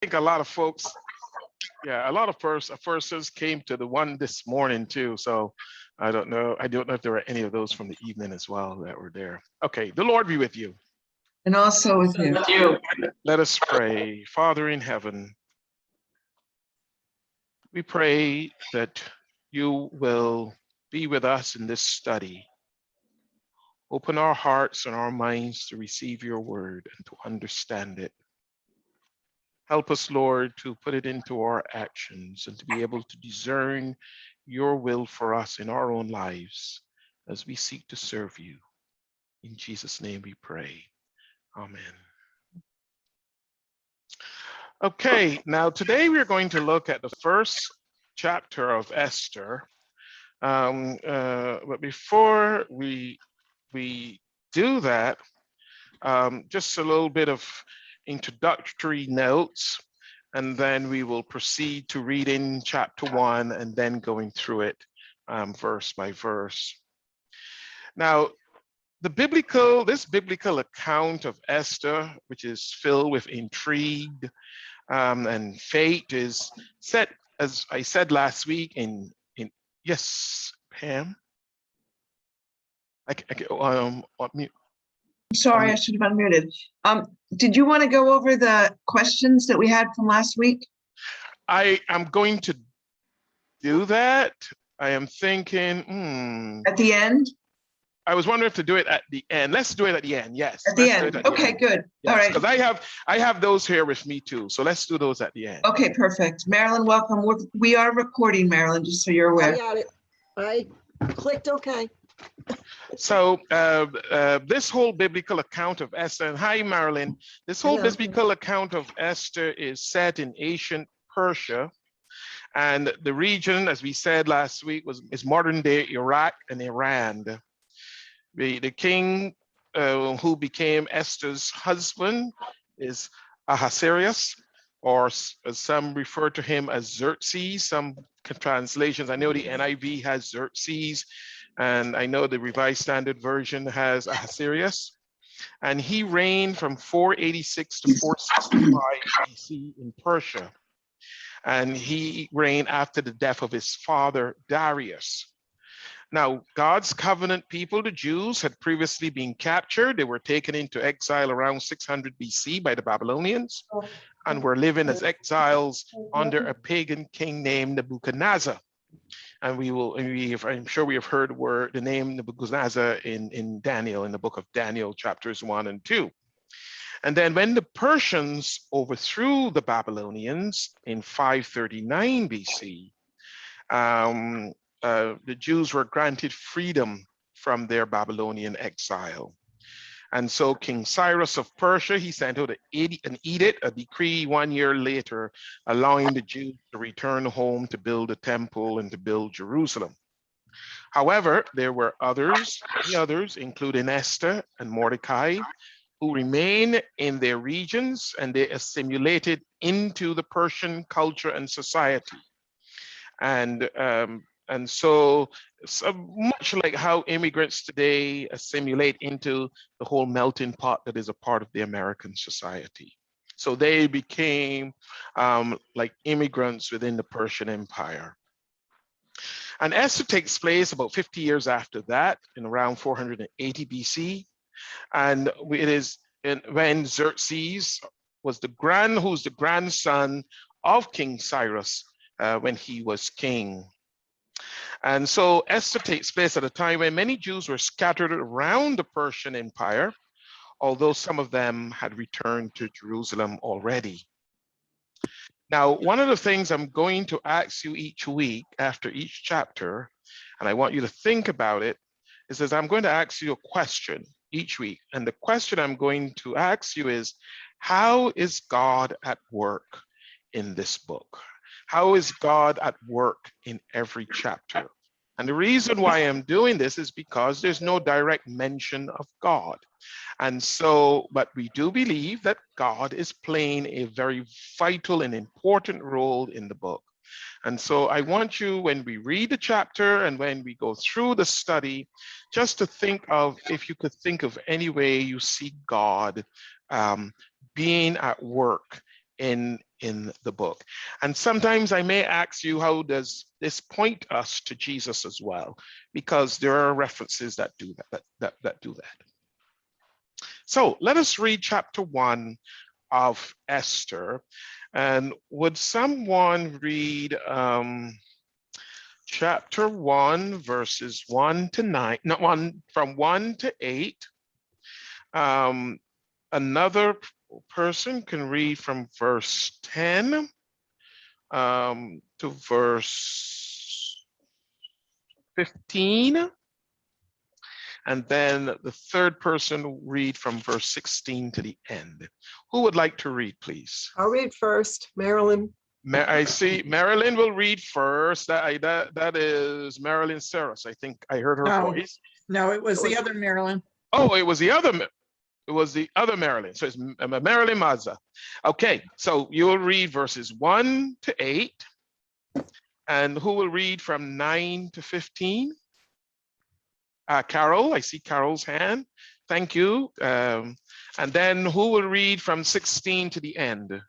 think a lot of folks, a lot of persons came to the one this morning too. So I don't know if there were any of those from the evening as well that were there. Okay, the Lord be with you. And also with you. Let us pray. Father in heaven, we pray that you will be with us in this study. Open our hearts and our minds to receive your word and to understand it. Help us, Lord, to put it into our actions and to be able to discern your will for us in our own lives as we seek to serve you. In Jesus' name we pray. Amen. Okay, now today we're going to look at the first chapter of Esther. But before we do that, just a little bit of introductory notes, and then we will proceed to reading chapter 1 and then going through it verse by verse. Now, this biblical account of Esther, which is filled with intrigue and fate, is set, as I said last week, in yes, Pam. Sorry, I should have unmuted. Did you want to go over the questions that we had from last week? I am going to do that. I am thinking, At the end? I was wondering if to do it at the end. Let's do it at the end. Yes. At the end. Okay, good. Yes, all right. Because I have those here with me too. So let's do those at the end. Okay, perfect. Marilyn, welcome. We are recording, Marilyn, just so you're aware. I got it. I clicked okay. So this whole biblical account of Esther, and hi, Marilyn, this whole biblical account of Esther is set in ancient Persia. And the region, as we said last week, is modern day Iraq and Iran. The king who became Esther's husband is Ahasuerus, or as some refer to him as Xerxes. Some translations, I know the NIV has Xerxes, and I know the Revised Standard Version has Ahasuerus. And he reigned from 486 to 465 BC in Persia. And he reigned after the death of his father, Darius. Now, God's covenant people, the Jews, had previously been captured. They were taken into exile around 600 BC by the Babylonians and were living as exiles under a pagan king named Nebuchadnezzar. And I'm sure we have heard the name Nebuchadnezzar in Daniel, in the book of Daniel, chapters 1 and 2. And then when the Persians overthrew the Babylonians in 539 BC, the Jews were granted freedom from their Babylonian exile. And so King Cyrus of Persia, he sent out an edict, a decree 1 year later, allowing the Jews to return home to build a temple and to build Jerusalem. However, there were many others, including Esther and Mordecai, who remained in their regions, and they assimilated into the Persian culture and society. And so much like how immigrants today assimilate into the whole melting pot that is a part of the American society. So they became like immigrants within the Persian Empire. And Esther takes place about 50 years after that, in around 480 BC. And it is when Xerxes was who's the grandson of King Cyrus when he was king. And so Esther takes place at a time when many Jews were scattered around the Persian Empire, although some of them had returned to Jerusalem already. Now, one of the things I'm going to ask you each week after each chapter, and I want you to think about it, is that I'm going to ask you a question each week. And the question I'm going to ask you is, how is God at work in this book? How is God at work in every chapter? And the reason why I'm doing this is because there's no direct mention of God. And so, but we do believe that God is playing a very vital and important role in the book. And so I want you, when we read the chapter and when we go through the study, just to think of, if you could think of any way you see God being at work in the book. And sometimes I may ask you, how does this point us to Jesus as well? Because there are references that do that do that. So let us read chapter 1 of Esther. And would someone read chapter 1, verses 1 to 9, from 1 to 8. Another person can read from verse 10 to verse 15. And then the third person will read from verse 16 to the end. Who would like to read, please? I'll read first, Marilyn. I see Marilyn will read first. That is Marilyn Saros. I think I heard her voice. No, it was the other Marilyn. Oh, it was the other Marilyn. So it's Marilyn Mazza. Okay, so you will read verses 1 to 8. And who will read from 9 to 15? Carol, I see Carol's hand. Thank you. And then who will read from 16 to the end?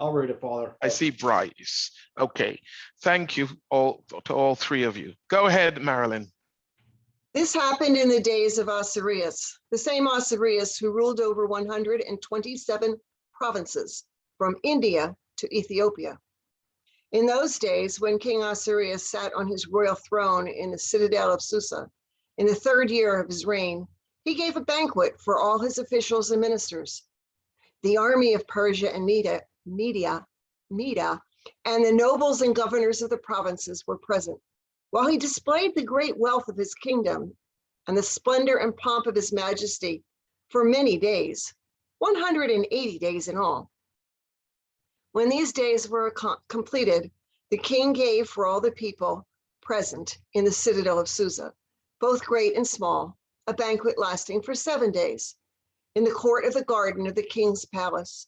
I'll read it, Father. I see Bryce. Okay. Thank you to all three of you. Go ahead, Marilyn. This happened in the days of Osirius, the same Osirius who ruled over 127 provinces from India to Ethiopia. In those days, when King Osirius sat on his royal throne in the citadel of Susa, in the 3rd year of his reign, he gave a banquet for all his officials and ministers. The army of Persia and Media, and the nobles and governors of the provinces were present, while he displayed the great wealth of his kingdom and the splendor and pomp of his majesty for many days, 180 days in all. When these days were completed, the king gave for all the people present in the citadel of Susa, both great and small, a banquet lasting for 7 days in the court of the garden of the king's palace.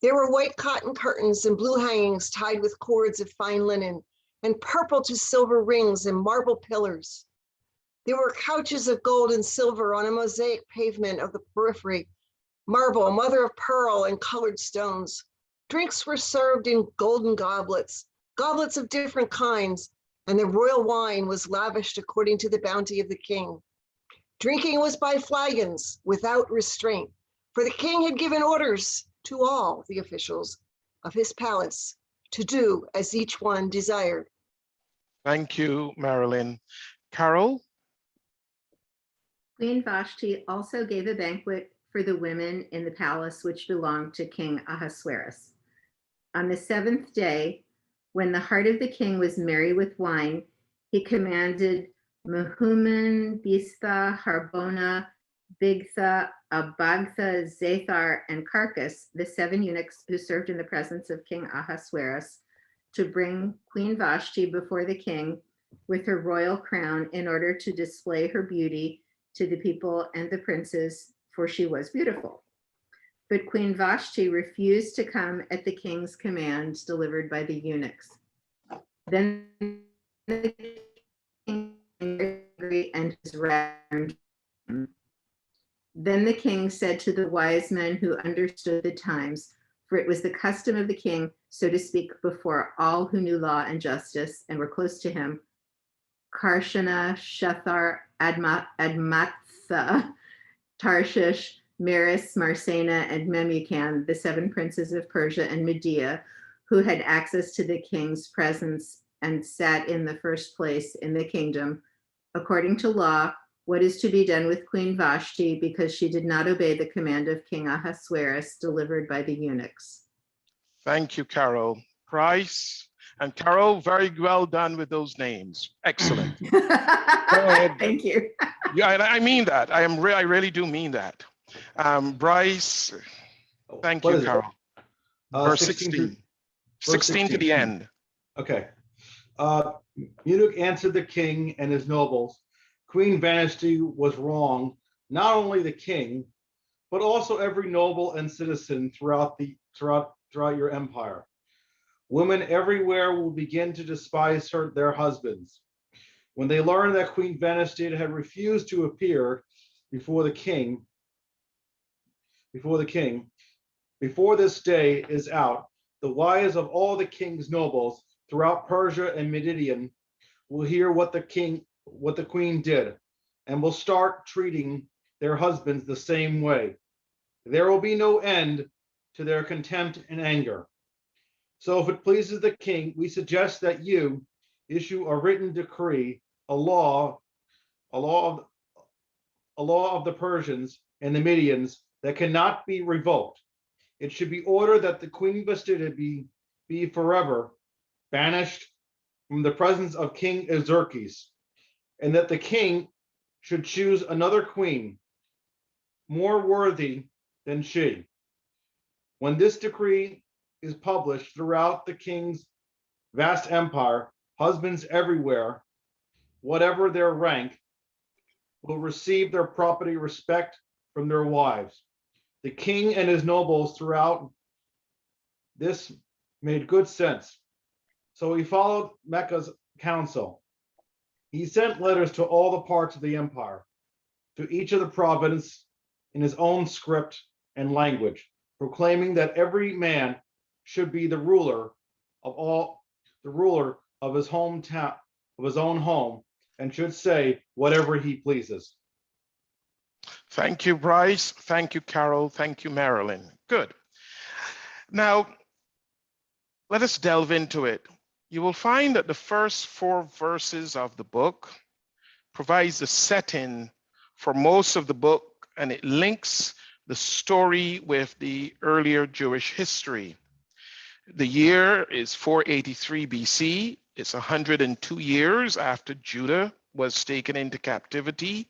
There were white cotton curtains and blue hangings tied with cords of fine linen, and purple to silver rings and marble pillars. There were couches of gold and silver on a mosaic pavement of the periphery, marble, mother of pearl, and colored stones. Drinks were served in golden goblets, goblets of different kinds, and the royal wine was lavished according to the bounty of the king. Drinking was by flagons without restraint, for the king had given orders to all the officials of his palace to do as each one desired. Thank you, Marilyn. Carol? Queen Vashti also gave a banquet for the women in the palace which belonged to King Ahasuerus. On the 7th day, when the heart of the king was merry with wine, he commanded Mehuman, Biztha, Harbona, Bigtha, Abagtha, Zathar, and Carcass, the 7 eunuchs who served in the presence of King Ahasuerus, to bring Queen Vashti before the king with her royal crown in order to display her beauty to the people and the princes, for she was beautiful. But Queen Vashti refused to come at the king's command delivered by the eunuchs. Then the king was angry and his wrath turned on him. Then the king said to the wise men who understood the times, for it was the custom of the king, so to speak, before all who knew law and justice and were close to him, Karshana, Shethar, Admatha, Tarshish, Meres, Marsena, and Memucan, the 7 princes of Persia and Media, who had access to the king's presence and sat in the first place in the kingdom, according to law, what is to be done with Queen Vashti because she did not obey the command of King Ahasuerus delivered by the eunuchs. Thank you, Carol. Price and Carol, very well done with those names. Excellent. Go ahead. Thank you. Yeah, I mean that. I really do mean that. Bryce, thank What you, is it? Carol. Verse 16. 16 to the end. Okay. Eunuch answered the king and his nobles, Queen Vashti was wrong, not only the king, but also every noble and citizen throughout your empire. Women everywhere will begin to despise their husbands. When they learn that Queen Vashti had refused to appear before the king, Before this day is out, the wives of all the king's nobles throughout Persia and Midian will hear what the queen did, and will start treating their husbands the same way. There will be no end to their contempt and anger. So if it pleases the king, we suggest that you issue a written decree, a law of the Persians and the Medians that cannot be revoked. It should be ordered that the Queen Vashti be forever banished from the presence of King Xerxes, and that the king should choose another queen more worthy than she. When this decree is published throughout the king's vast empire, husbands everywhere, whatever their rank, will receive their property respect from their wives. The king and his nobles throughout this made good sense. So he followed Mecca's counsel. He sent letters to all the parts of the empire, to each of the province in his own script and language, proclaiming that every man should be the ruler of his hometown, of his own home, and should say whatever he pleases. Thank you, Bryce. Thank you, Carol. Thank you, Marilyn. Good. Now, let us delve into it. You will find that the first 4 verses of the book provides the setting for most of the book, and it links the story with the earlier Jewish history. The year is 483 BC. It's 102 years after Judah was taken into captivity,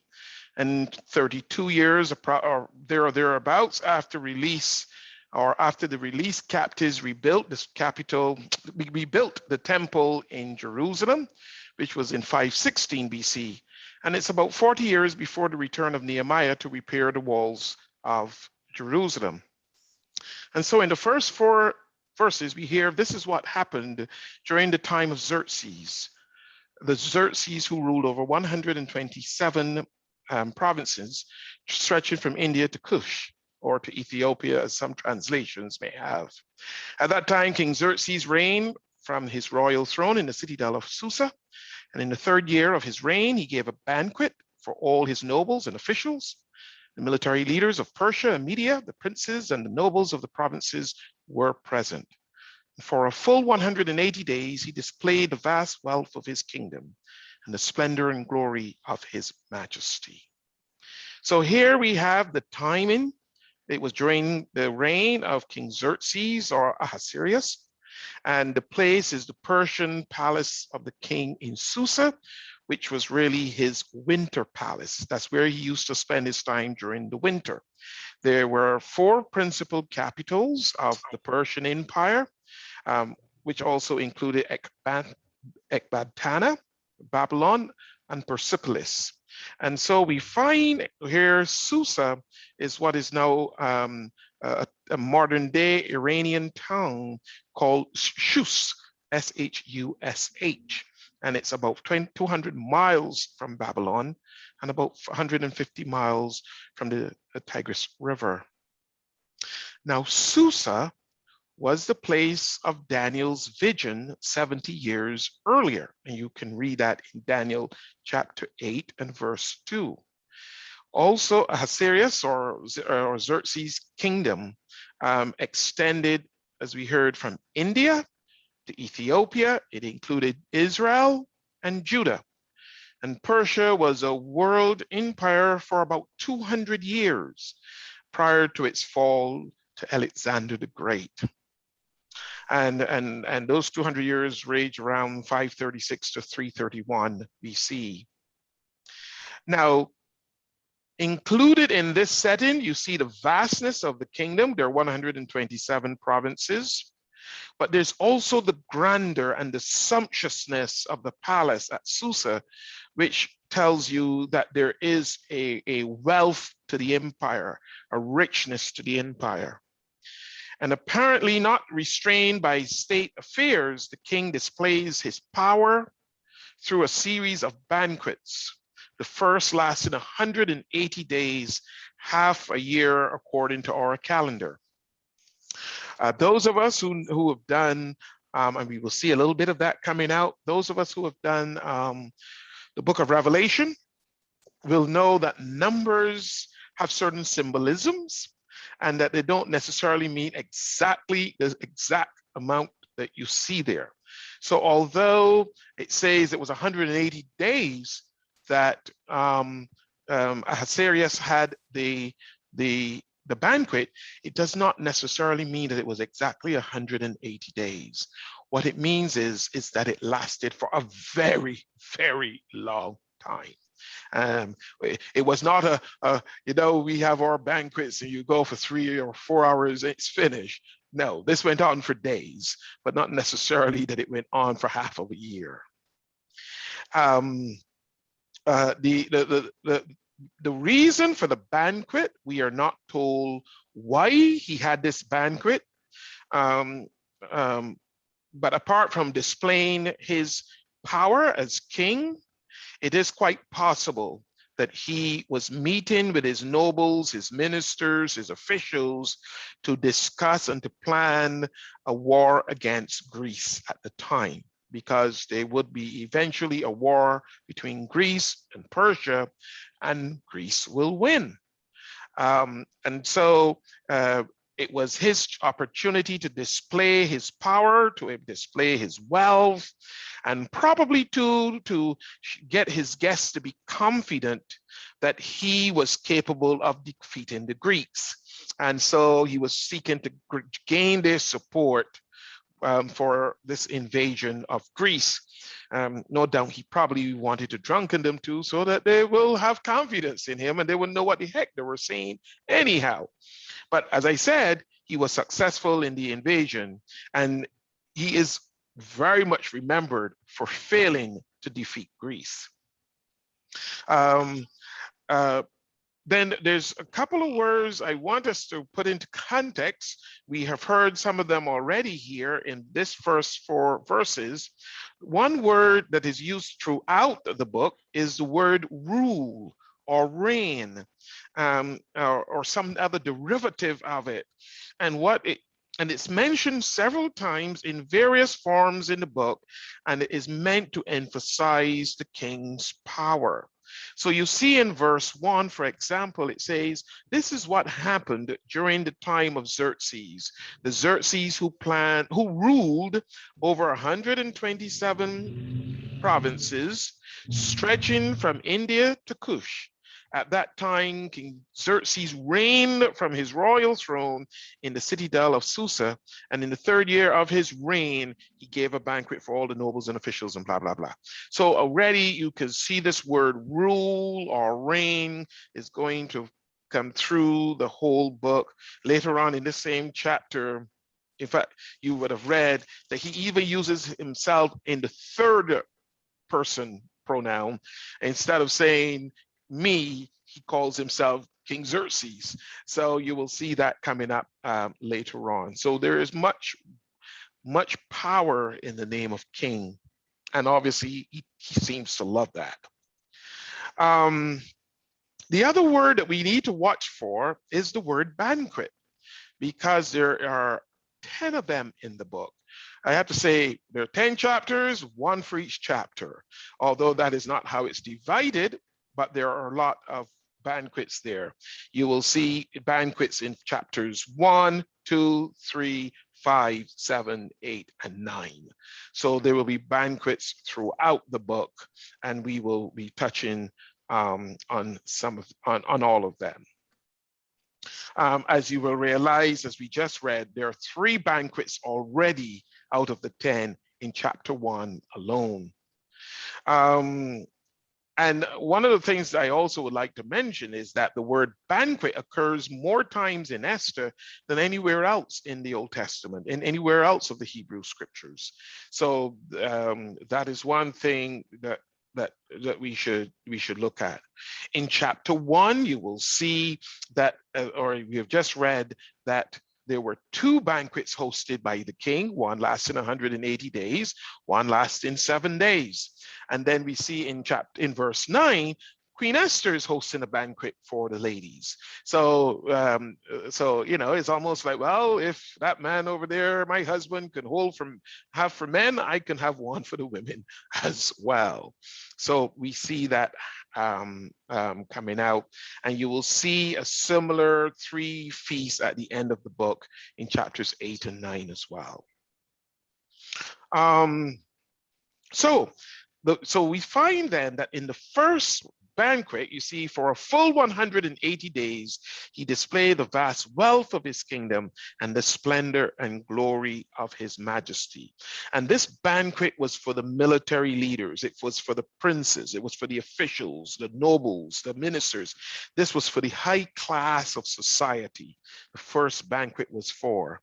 and 32 years or thereabouts after release, or after the released captives rebuilt the temple in Jerusalem, which was in 516 BC. And it's about 40 years before the return of Nehemiah to repair the walls of Jerusalem. And so in the first 4 verses, we hear this is what happened during the time of Xerxes. The Xerxes who ruled over 127 provinces, stretching from India to Kush, or to Ethiopia, as some translations may have. At that time, King Xerxes reigned from his royal throne in the citadel of Susa. And in the 3rd year of his reign, he gave a banquet for all his nobles and officials. The military leaders of Persia and Media, the princes and the nobles of the provinces were present. For a full 180 days, he displayed the vast wealth of his kingdom and the splendor and glory of his majesty. So here we have the timing. It was during the reign of King Xerxes or Ahasuerus, and the place is the Persian palace of the king in Susa, which was really his winter palace. That's where he used to spend his time during the winter. There were 4 principal capitals of the Persian Empire, which also included Ecbatana, Babylon, and Persepolis. And so we find here Susa is what is now a modern day Iranian town called Shus, S-H-U-S-H. And it's about 200 miles from Babylon and about 150 miles from the Tigris River. Now, Susa was the place of Daniel's vision 70 years earlier. And you can read that in Daniel chapter 8 and verse 2. Also, Ahasuerus or Xerxes' kingdom extended, as we heard, from India to Ethiopia. It included Israel and Judah. And Persia was a world empire for about 200 years prior to its fall to Alexander the Great. And those 200 years ranged around 536 to 331 BC. Now, included in this setting, you see the vastness of the kingdom. There are 127 provinces, but there's also the grandeur and the sumptuousness of the palace at Susa, which tells you that there is a wealth to the empire, a richness to the empire. And apparently not restrained by state affairs, the king displays his power through a series of banquets. The first lasted 180 days, half a year according to our calendar. Those of us who have done, and we will see a little bit of that coming out, those of us who have done the book of Revelation will know that numbers have certain symbolisms and that they don't necessarily mean exactly the exact amount that you see there. So although it says it was 180 days that Ahasuerus had the banquet, it does not necessarily mean that it was exactly 180 days. What it means is that it lasted for a very, very long time. It was not we have our banquets and you go for 3 or 4 hours, it's finished. No, this went on for days, but not necessarily that it went on for half of a year. The reason for the banquet, we are not told why he had this banquet. But apart from displaying his power as king, it is quite possible that he was meeting with his nobles, his ministers, his officials to discuss and to plan a war against Greece at the time, because there would be eventually a war between Greece and Persia, and Greece will win. And so it was his opportunity to display his power, to display his wealth, and probably to get his guests to be confident that he was capable of defeating the Greeks. And so he was seeking to gain their support for this invasion of Greece. No doubt he probably wanted to drunken them too, so that they will have confidence in him and they will know what the heck they were saying anyhow. But as I said, he was successful in the invasion, and he is very much remembered for failing to defeat Greece. Then there's a couple of words I want us to put into context. We have heard some of them already here in this first 4 verses. One word that is used throughout the book is the word rule or reign, or some other derivative of it. And it's mentioned several times in various forms in the book, and it is meant to emphasize the king's power. So you see in verse 1, for example, it says, this is what happened during the time of Xerxes. The Xerxes who ruled over 127 provinces, stretching from India to Kush. At that time, King Xerxes reigned from his royal throne in the citadel of Susa, and in the 3rd year of his reign, he gave a banquet for all the nobles and officials and blah, blah, blah. So already you can see this word rule or reign is going to come through the whole book. Later on in the same chapter, in fact, you would have read that he even uses himself in the 3rd person pronoun. Instead of saying me, he calls himself King Xerxes. So you will see that coming up later on. So there is much power in the name of king. And obviously he seems to love that. The other word that we need to watch for is the word banquet, because there are 10 of them in the book. I have to say there are 10 chapters, 1 for each chapter, although that is not how it's divided, but there are a lot of banquets there. You will see banquets in chapters 1, 2, 3, 5, 7, 8, and 9. So there will be banquets throughout the book, and we will be touching on all of them. As you will realize, as we just read, there are 3 banquets already out of the 10 in chapter 1 alone. And one of the things I also would like to mention is that the word banquet occurs more times in Esther than anywhere else in the Old Testament, in anywhere else of the Hebrew scriptures. So that is one thing that we should look at. In chapter 1, you will see that, or we have just read that there were 2 banquets hosted by the king, one lasting 180 days, one lasting 7 days. And then we see in verse 9, Queen Esther is hosting a banquet for the ladies. So, it's almost like, well, if that man over there, my husband, can have for men, I can have one for the women as well. So we see that coming out, and you will see a similar 3 feasts at the end of the book in chapters 8 and 9 as well. So we find then that in the first banquet, you see, for a full 180 days, he displayed the vast wealth of his kingdom and the splendor and glory of his majesty. And this banquet was for the military leaders. It was for the princes. It was for the officials, the nobles, the ministers. This was for the high class of society. The first banquet was for.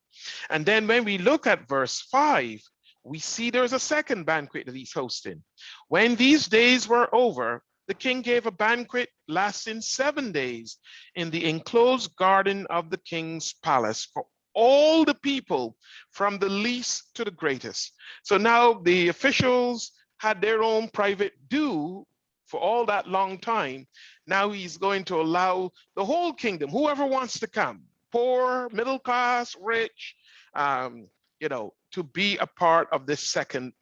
And then when we look at verse 5, we see there's a second banquet that he's hosting. When these days were over, the king gave a banquet lasting 7 days in the enclosed garden of the king's palace for all the people, from the least to the greatest. So now the officials had their own private due for all that long time. Now he's going to allow the whole kingdom, whoever wants to come, poor, middle class, rich, to be a part of this second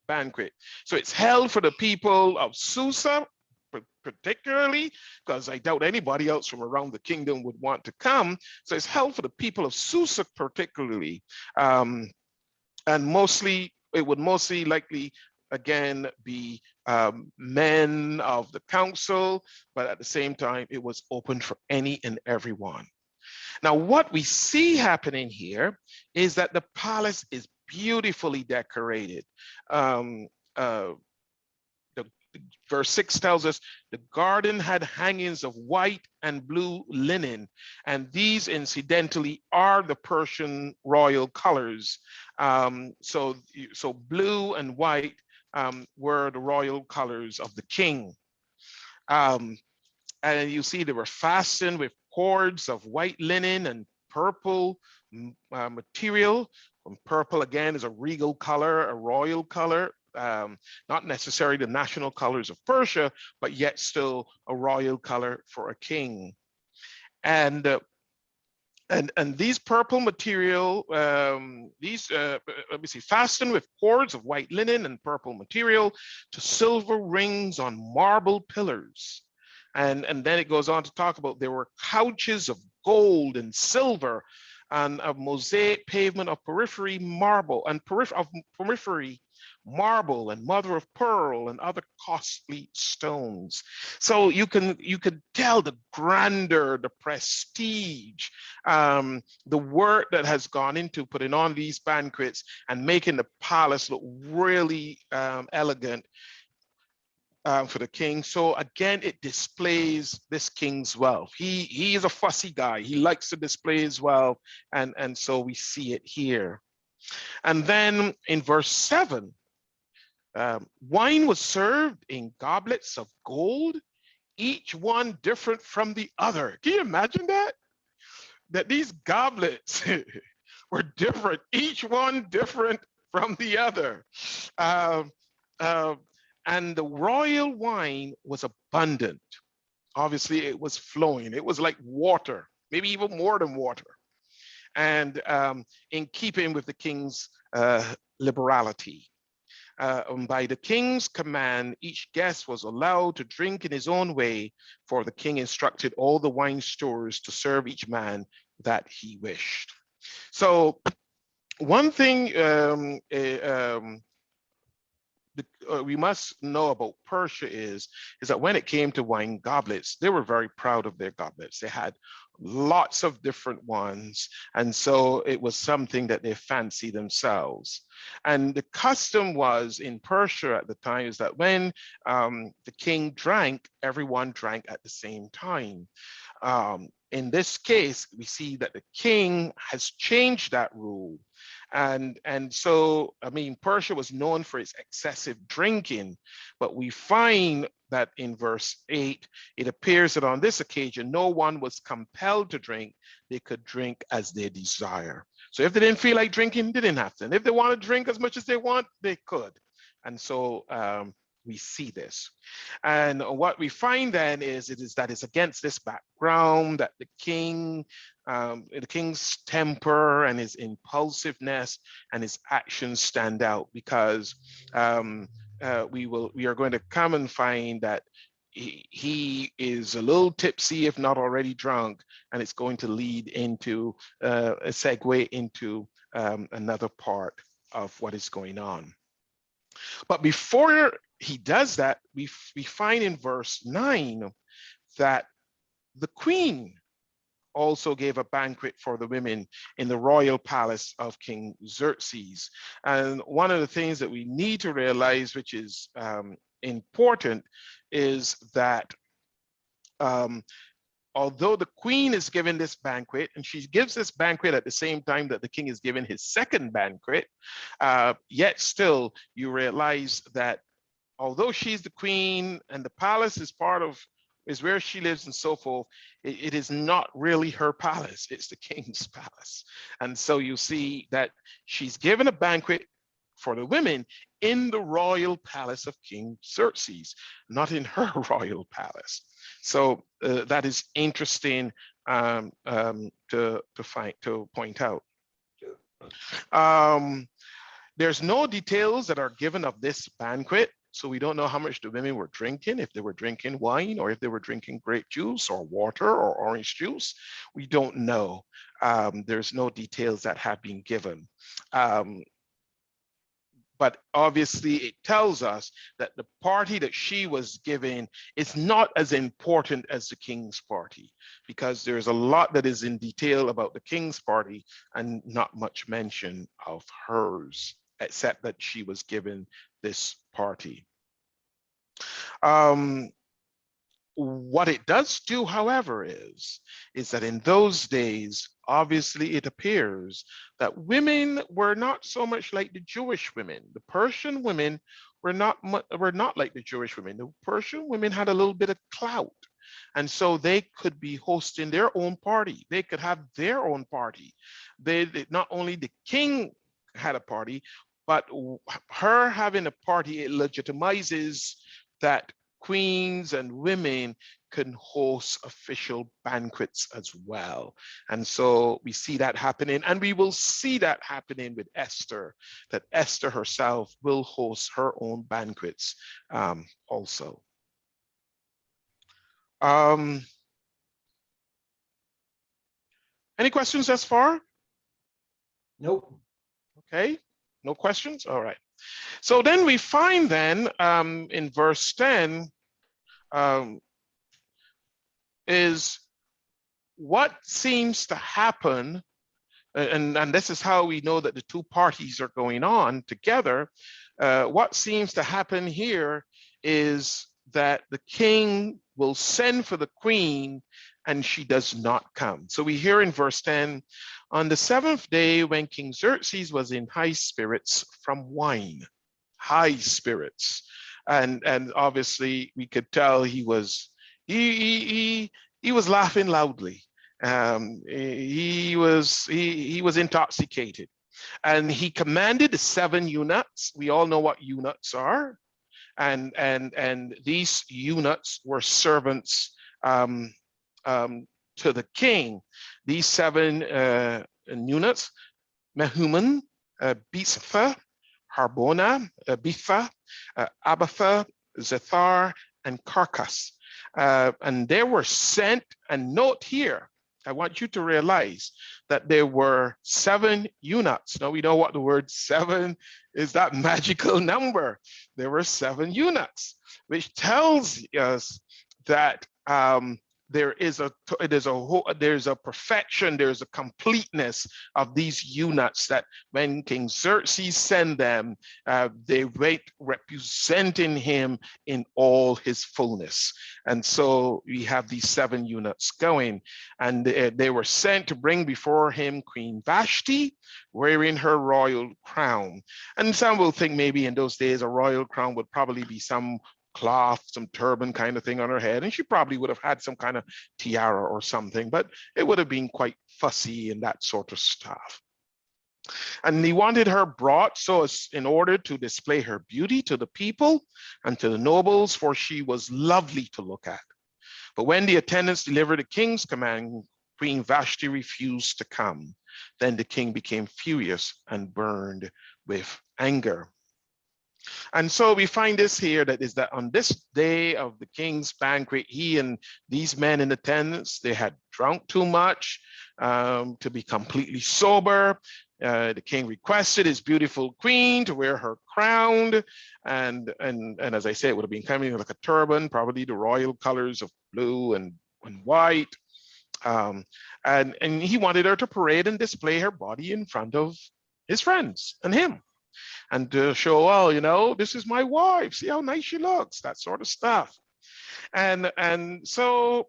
banquet. So it's held for the people of Susa, particularly, because I doubt anybody else from around the kingdom would want to come. So it's held for the people of Susa particularly. And it would mostly likely, again, be men of the council, but at the same time, it was open for any and everyone. Now, what we see happening here is that the palace is beautifully decorated. Verse 6 tells us the garden had hangings of white and blue linen, and these incidentally are the Persian royal colors. So blue and white were the royal colors of the king. And you see they were fastened with cords of white linen and purple material. And purple, again, is a regal color, a royal color, not necessarily the national colors of Persia, but yet still a royal color for a king. And these purple material, fastened with cords of white linen and purple material to silver rings on marble pillars. And then it goes on to talk about there were couches of gold and silver and a mosaic pavement of porphyry marble and mother of pearl and other costly stones. So you could tell the grandeur, the prestige, the work that has gone into putting on these banquets and making the palace look really elegant for the king. So again, it displays this king's wealth. He is a fussy guy. He likes to display his wealth, and so we see it here. And then in verse 7, wine was served in goblets of gold, each one different from the other. Can you imagine that? That these goblets were different, each one different from the other. And the royal wine was abundant. Obviously, it was flowing. It was like water, maybe even more than water. And in keeping with the king's liberality. By the king's command, each guest was allowed to drink in his own way, for the king instructed all the wine stewards to serve each man that he wished. So one thing we must know about Persia is that when it came to wine goblets, they were very proud of their goblets. They had lots of different ones, and so it was something that they fancied themselves. And the custom was in Persia at the time is that when the king drank, everyone drank at the same time. In this case, we see that the king has changed that rule. And so, I mean, Persia was known for its excessive drinking, but we find that in verse 8, it appears that on this occasion, no one was compelled to drink. They could drink as they desire. So if they didn't feel like drinking, they didn't have to. And if they want to drink as much as they want, they could. And so we see this. And what we find then is that it's against this background that the king's temper and his impulsiveness and his actions stand out, because we are going to come and find that he is a little tipsy, if not already drunk, and it's going to lead into a segue into another part of what is going on. But before he does that, we find in verse 9 that the queen also gave a banquet for the women in the royal palace of King Xerxes. And one of the things that we need to realize, which is important, is that although the queen is given this banquet, and she gives this banquet at the same time that the king is given his second banquet, yet still you realize that although she's the queen and the palace is where she lives and so forth, it is not really her palace, it's the king's palace. And so you see that she's given a banquet for the women in the royal palace of King Xerxes, not in her royal palace. So that is interesting to point out. There's no details that are given of this banquet, so we don't know how much the women were drinking, if they were drinking wine or if they were drinking grape juice or water or orange juice. We don't know. There's no details that have been given. But obviously it tells us that the party that she was giving is not as important as the king's party, because there's a lot that is in detail about the king's party and not much mention of hers, except that she was given this party. What it does do, however, is that in those days, obviously it appears that women were not so much like the Jewish women. The Persian women were not like the Jewish women. The Persian women had a little bit of clout, and so they could be hosting their own party. They could have their own party. Not only the king had a party, but her having a party, it legitimizes that queens and women can host official banquets as well. And so we see that happening, and we will see that happening with Esther, that Esther herself will host her own banquets also. Any questions thus far? Nope. Okay, no questions? All right. So then we find then in verse 10 is what seems to happen, and this is how we know that the two parties are going on together. What seems to happen here is that the king will send for the queen and she does not come. So we hear in verse 10, on the 7th day when King Xerxes was in high spirits from wine, high spirits. And obviously we could tell he was laughing loudly. He was intoxicated, and he commanded the 7 eunuchs. We all know what eunuchs are, and these eunuchs were servants to the king. These 7 eunuchs: Mehuman, Biztha, Harbona, Bitha, Abatha, Zethar, and Carcass. And they were sent, and note here, I want you to realize that there were 7 eunuchs. Now we know what the word 7 is, that magical number. There were 7 eunuchs, which tells us that there's a perfection, there's a completeness of these eunuchs, that when King Xerxes sent them, they wait representing him in all his fullness. And so we have these 7 eunuchs going, and they were sent to bring before him Queen Vashti, wearing her royal crown. And some will think maybe in those days a royal crown would probably be some cloth, some turban kind of thing on her head, and she probably would have had some kind of tiara or something, but it would have been quite fussy and that sort of stuff. And he wanted her brought so as in order to display her beauty to the people and to the nobles, for she was lovely to look at. But when the attendants delivered the king's command, Queen Vashti refused to come. Then the king became furious and burned with anger. And so we find this here, that is that on this day of the king's banquet, he and these men in attendance, they had drunk too much to be completely sober. The king requested his beautiful queen to wear her crown. And as I say, it would have been coming like a turban, probably the royal colors of blue and white. And he wanted her to parade and display her body in front of his friends and him. And to show, well, you know, this is my wife. See how nice she looks, that sort of stuff. And so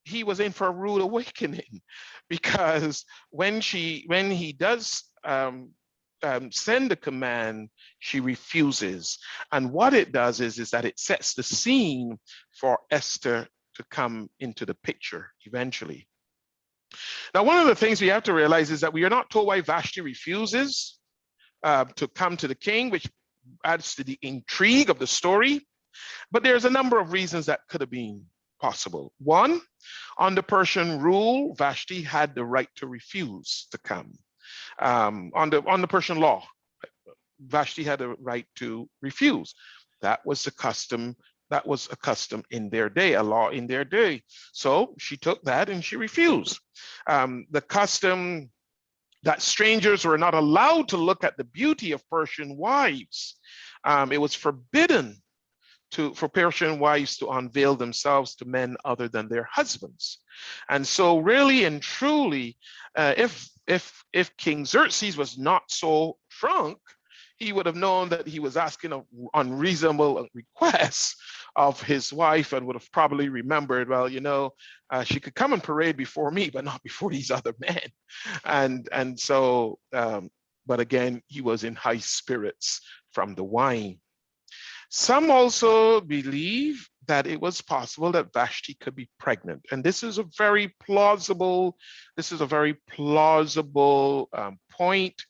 he was in for a rude awakening, because when he does send the command, she refuses. And what it does is that it sets the scene for Esther to come into the picture eventually. Now, one of the things we have to realize is that we are not told why Vashti refuses to come to the king, which adds to the intrigue of the story. But there's a number of reasons that could have been possible. One, under Persian rule, Vashti had the right to refuse to come. On the Persian law, Vashti had a right to refuse. That was the custom. That was a custom in their day, a law in their day. So she took that and she refused. The custom that strangers were not allowed to look at the beauty of Persian wives. It was forbidden for Persian wives to unveil themselves to men other than their husbands. And so really and truly, if King Xerxes was not so drunk, he would have known that he was asking an unreasonable request of his wife, and would have probably remembered, well, you know, she could come and parade before me, but not before these other men. And so, but again, he was in high spirits from the wine. Some also believe that it was possible that Vashti could be pregnant. And this is a very plausible, point,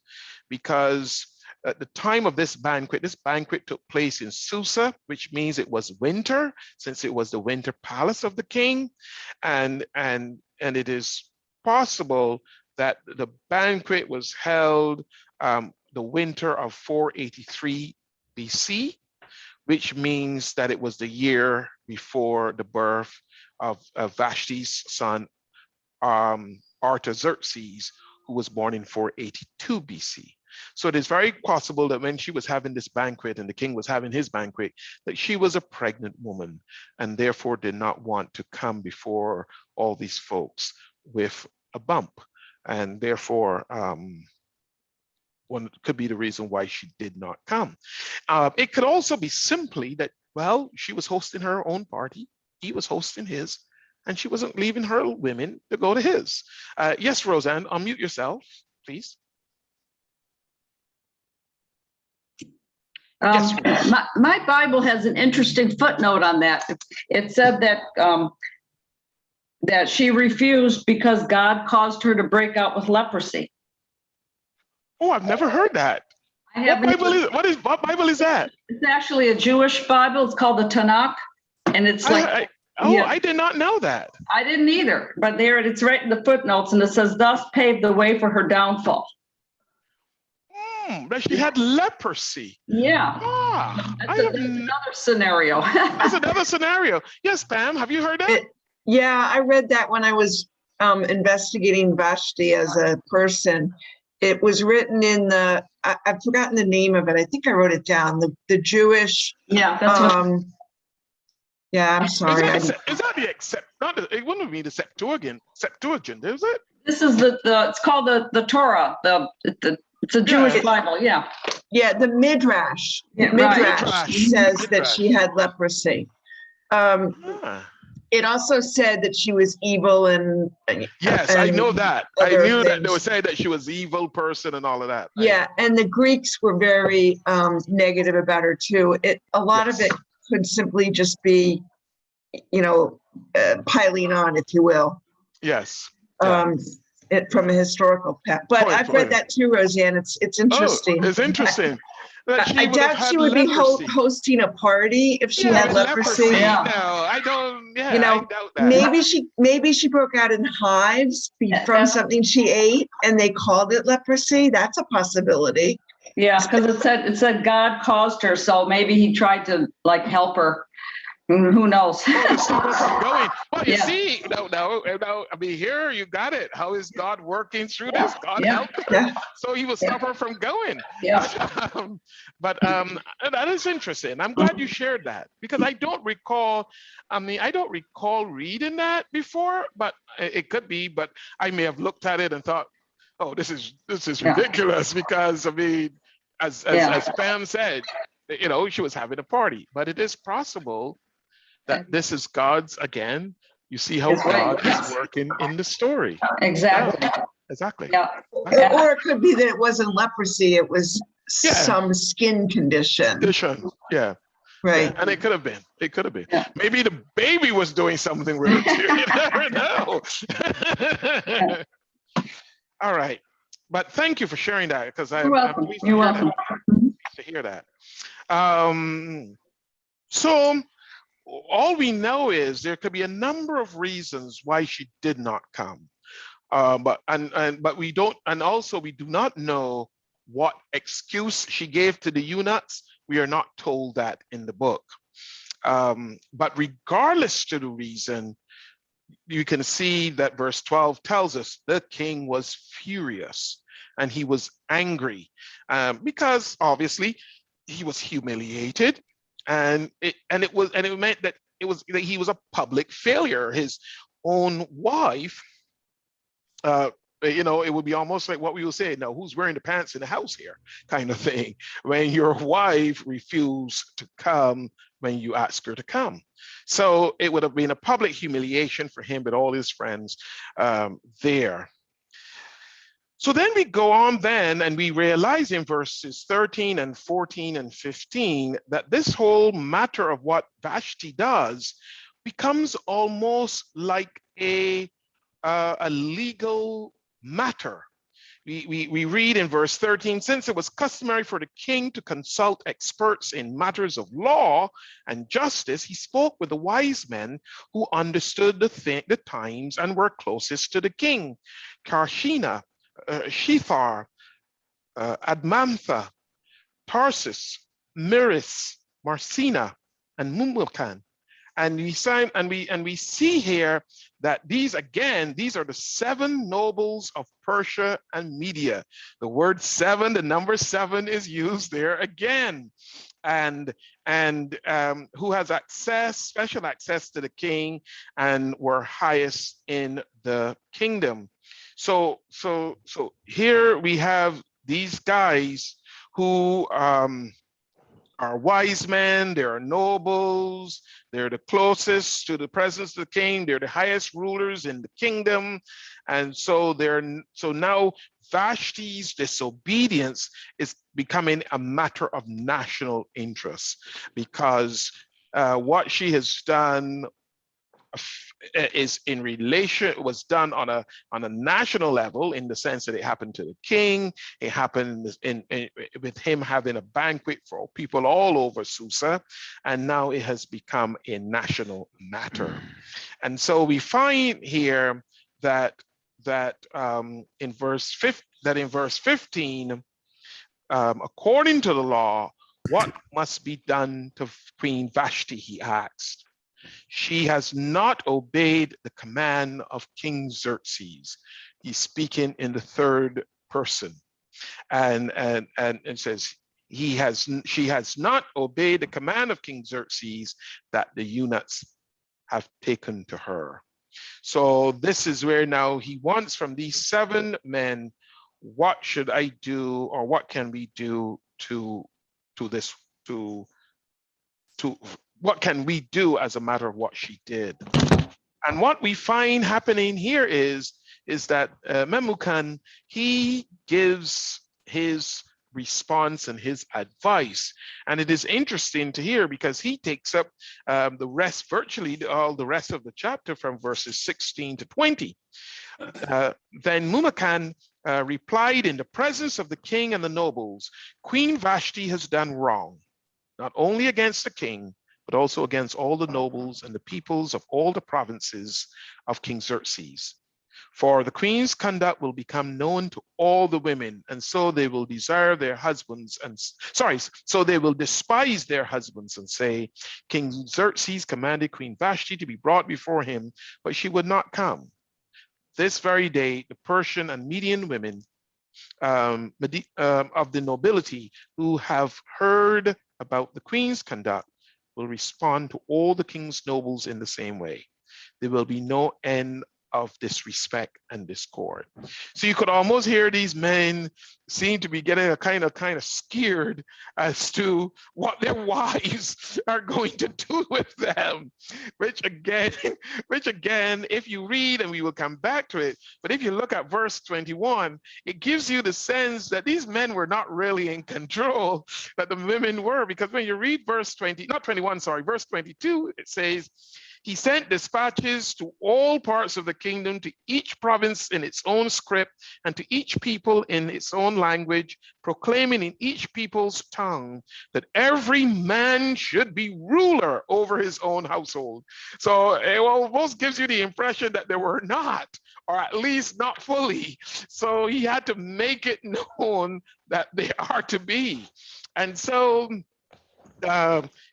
because at the time of this banquet took place in Susa, which means it was winter, since it was the winter palace of the king. And it is possible that the banquet was held the winter of 483 BC, which means that it was the year before the birth of Vashti's son, Artaxerxes, who was born in 482 BC. So it is very possible that when she was having this banquet and the king was having his banquet, that she was a pregnant woman and therefore did not want to come before all these folks with a bump. And therefore, one could be the reason why she did not come. It could also be simply that, well, she was hosting her own party, he was hosting his, and she wasn't leaving her women to go to his. Yes, Roseanne, unmute yourself, please. Yes. My Bible has an interesting footnote on that. It said that that she refused because God caused her to break out with leprosy. Oh, I've never heard that. What Bible is that? It's actually a Jewish Bible. It's called the Tanakh, and it's like. I did not know that. I didn't either, but there it's right in the footnotes, and it says, "Thus paved the way for her downfall." But she had leprosy. Yeah. That's another scenario. That's another scenario. Yes, Pam, have you heard that? Yeah, I read that when I was investigating Vashti as a person. It was written in the, I've forgotten the name of it. I think I wrote it down. The Jewish. Yeah, that's what. Yeah, I'm sorry. Is that the it wouldn't be the Septuagint, is it? This is the it's called the Torah. It's a Jewish Bible, yeah. Yeah, the Midrash. Yeah, Midrash says that she had leprosy. It also said that she was evil and yes, I know that. I knew that they would say that she was an evil person and all of that. Yeah, and the Greeks were very negative about her too. A lot of it could simply just be, piling on, if you will. Yes. it from a historical path. But Point, I've read point. that too, Roseanne. It's Oh, interesting. it's interesting. That she I would have doubt had she would be leprosy. hosting a party if she Yeah, had with leprosy. Yeah. No, I don't. Yeah, You know, I doubt that. maybe she broke out in hives from something she ate, and they called it leprosy. That's a possibility. Yeah, because it said God caused her, so maybe he tried to like help her. Who knows? Oh, to stop her from going. Well, you Yeah. see, no. I mean, here you got it. How is God working through this? God Yeah. helped her, Yeah. so He will stop her from going. Yeah. But that is interesting. I'm glad you shared that because I don't recall. I mean, I don't recall reading that before, but it could be. But I may have looked at it and thought, "Oh, this is Yeah. ridiculous." Because I mean, as Pam said, you know, she was having a party, but it is possible that this is God's again. You see how His way, God yes. is working in the story. Exactly. Yeah, exactly. Yeah. Or it could be that it wasn't leprosy, it was Yeah. some skin condition. Condition. Yeah. Right. Yeah. And it could have been. It could have been. Yeah. Maybe the baby was doing something with it too. You never know. All right. But thank you for sharing that because You're welcome. You're welcome. to hear that. So all we know is there could be a number of reasons why she did not come. But we don't, and also we do not know what excuse she gave to the eunuchs. We are not told that in the book. But regardless to the reason, you can see that verse 12 tells us the king was furious and he was angry because obviously he was humiliated, and it meant that he was a public failure. His own wife, you know, it would be almost like what we will say, now who's wearing the pants in the house here kind of thing, when your wife refused to come when you ask her to come. So it would have been a public humiliation for him with all his friends there. So then we go on then and we realize in verses 13 and 14 and 15 that this whole matter of what Vashti does becomes almost like a legal matter. We read in verse 13, since it was customary for the king to consult experts in matters of law and justice, he spoke with the wise men who understood the times and were closest to the king. Karshina, Shethar, Admantha, Tarsus, Miris, Marcina, and Mumulkan. And we see here that these are the 7 nobles of Persia and Media. The word 7, the number 7 is used there again. And who has special access to the king and were highest in the kingdom. So here we have these guys who are wise men, they are nobles, they're the closest to the presence of the king, they're the highest rulers in the kingdom. And so now Vashti's disobedience is becoming a matter of national interest, because what she has done was done on a national level, in the sense that it happened to the king. It happened with him having a banquet for people all over Susa, and now it has become a national matter. And so we find here that in verse 15, according to the law, what must be done to Queen Vashti, he asked. She has not obeyed the command of King Xerxes. He's speaking in the third person, and says she has not obeyed the command of King Xerxes that the eunuchs have taken to her. So this is where now he wants from these 7 men, what should I do, or what can we do to what can we do as a matter of what she did? And what we find happening here is that Memucan, he gives his response and his advice. And it is interesting to hear, because he takes up virtually all the rest of the chapter from verses 16 to 20. Then Mumakan replied in the presence of the king and the nobles, Queen Vashti has done wrong, not only against the king, but also against all the nobles and the peoples of all the provinces of King Xerxes. For the queen's conduct will become known to all the women, and so they will desire their husbands and so they will despise their husbands and say, King Xerxes commanded Queen Vashti to be brought before him, but she would not come. This very day, the Persian and Median women of the nobility who have heard about the queen's conduct will respond to all the king's nobles in the same way. There will be no end of disrespect and discord. So you could almost hear these men seem to be getting a kind of scared as to what their wives are going to do with them, which again, if you read, and we will come back to it, but if you look at verse 21, it gives you the sense that these men were not really in control, that the women were, because when you read verse 22, it says, he sent dispatches to all parts of the kingdom, to each province in its own script, and to each people in its own language, proclaiming in each people's tongue that every man should be ruler over his own household. So it almost gives you the impression that they were not, or at least not fully. So he had to make it known that they are to be. And so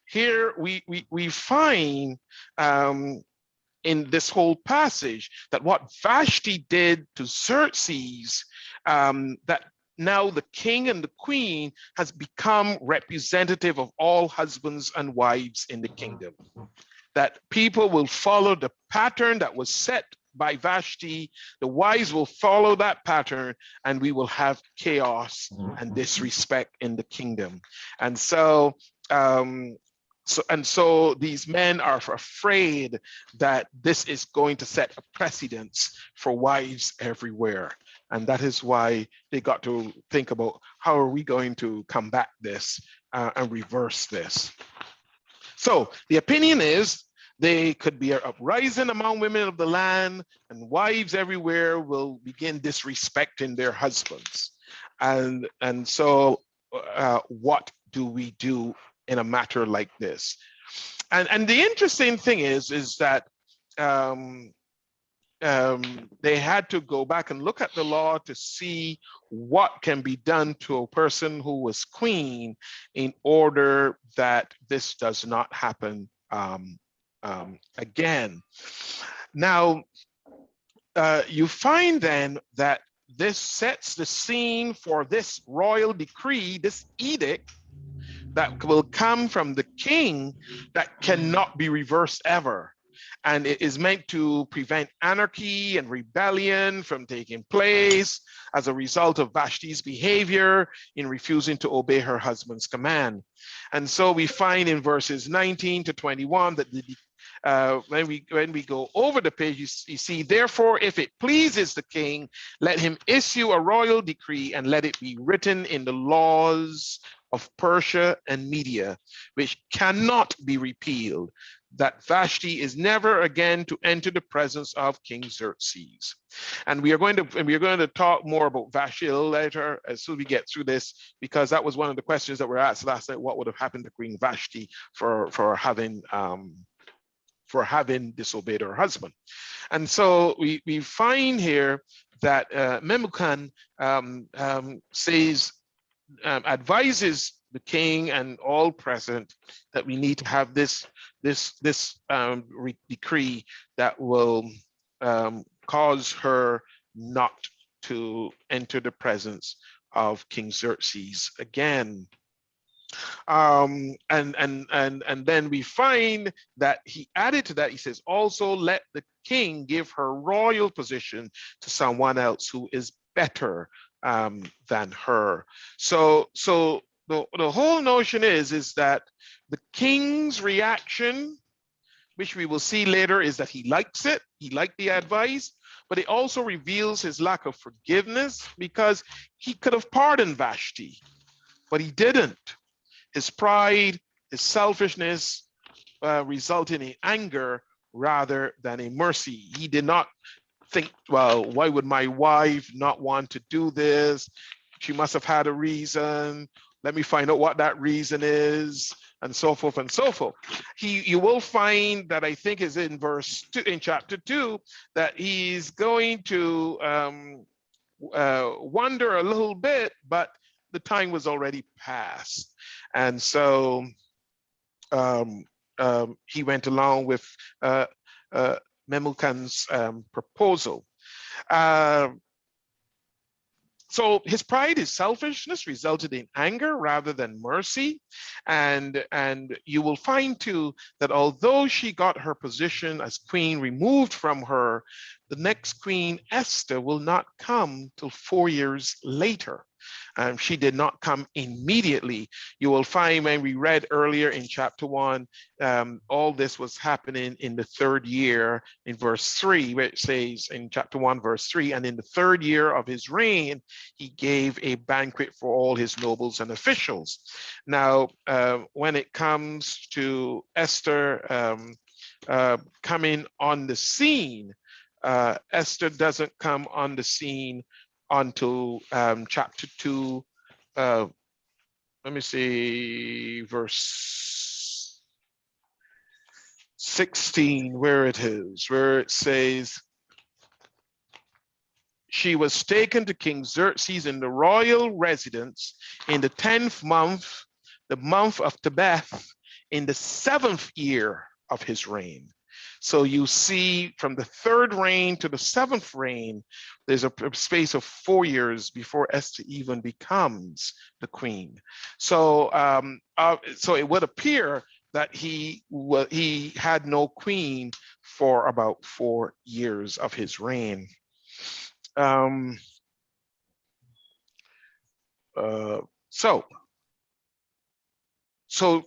here we find in this whole passage that what Vashti did to Xerxes, that now the king and the queen has become representative of all husbands and wives in the kingdom. That people will follow the pattern that was set by Vashti, the wives will follow that pattern, and we will have chaos and disrespect in the kingdom. And so these men are afraid that this is going to set a precedence for wives everywhere. And that is why they got to think about how are we going to combat this and reverse this. So the opinion is they could be an uprising among women of the land, and wives everywhere will begin disrespecting their husbands. And so what do we do in a matter like this? And the interesting thing is that they had to go back and look at the law to see what can be done to a person who was queen in order that this does not happen again. Now, you find then that this sets the scene for this royal decree, this edict that will come from the king that cannot be reversed ever. And it is meant to prevent anarchy and rebellion from taking place as a result of Vashti's behavior in refusing to obey her husband's command. And so we find in verses 19 to 21 that when we go over the page, you see, therefore, if it pleases the king, let him issue a royal decree and let it be written in the laws of Persia and Media, which cannot be repealed, that Vashti is never again to enter the presence of King Xerxes. And we are going to talk more about Vashti a little later as soon as we get through this, because that was one of the questions that were asked last night. What would have happened to Queen Vashti for having disobeyed her husband? And so we find here that Memucan advises the king and all present that we need to have this decree that will cause her not to enter the presence of King Xerxes again. And then we find that he added to that, he says, also let the king give her royal position to someone else who is better than her. So the whole notion is that the king's reaction, which we will see later, is that he likes it. He liked the advice, but it also reveals his lack of forgiveness, because he could have pardoned Vashti, but he didn't. His pride, his selfishness resulted in anger rather than a mercy. He did not think, well, why would my wife not want to do this? She must have had a reason. Let me find out what that reason is, and so forth and so forth. You will find that, I think is in verse 2, in chapter 2, that he's going to wonder a little bit, but the time was already past. And so he went along with Memucan's proposal. So his pride, his selfishness resulted in anger rather than mercy. And you will find too that although she got her position as queen removed from her, the next queen, Esther, will not come till 4 years later. She did not come immediately. You will find when we read earlier in chapter 1, all this was happening in the 3rd year in verse 3, where it says in chapter 1, verse 3, and in the 3rd year of his reign, he gave a banquet for all his nobles and officials. Now, when it comes to Esther coming on the scene, Esther doesn't come on the scene until chapter 2, let me see, verse 16, where it is, where it says, she was taken to King Xerxes in the royal residence in the 10th month, the month of Tebeth, in the 7th year of his reign. So you see from the 3rd reign to the 7th reign, there's a space of 4 years before Esther even becomes the queen. So, so it would appear that he had no queen for about 4 years of his reign.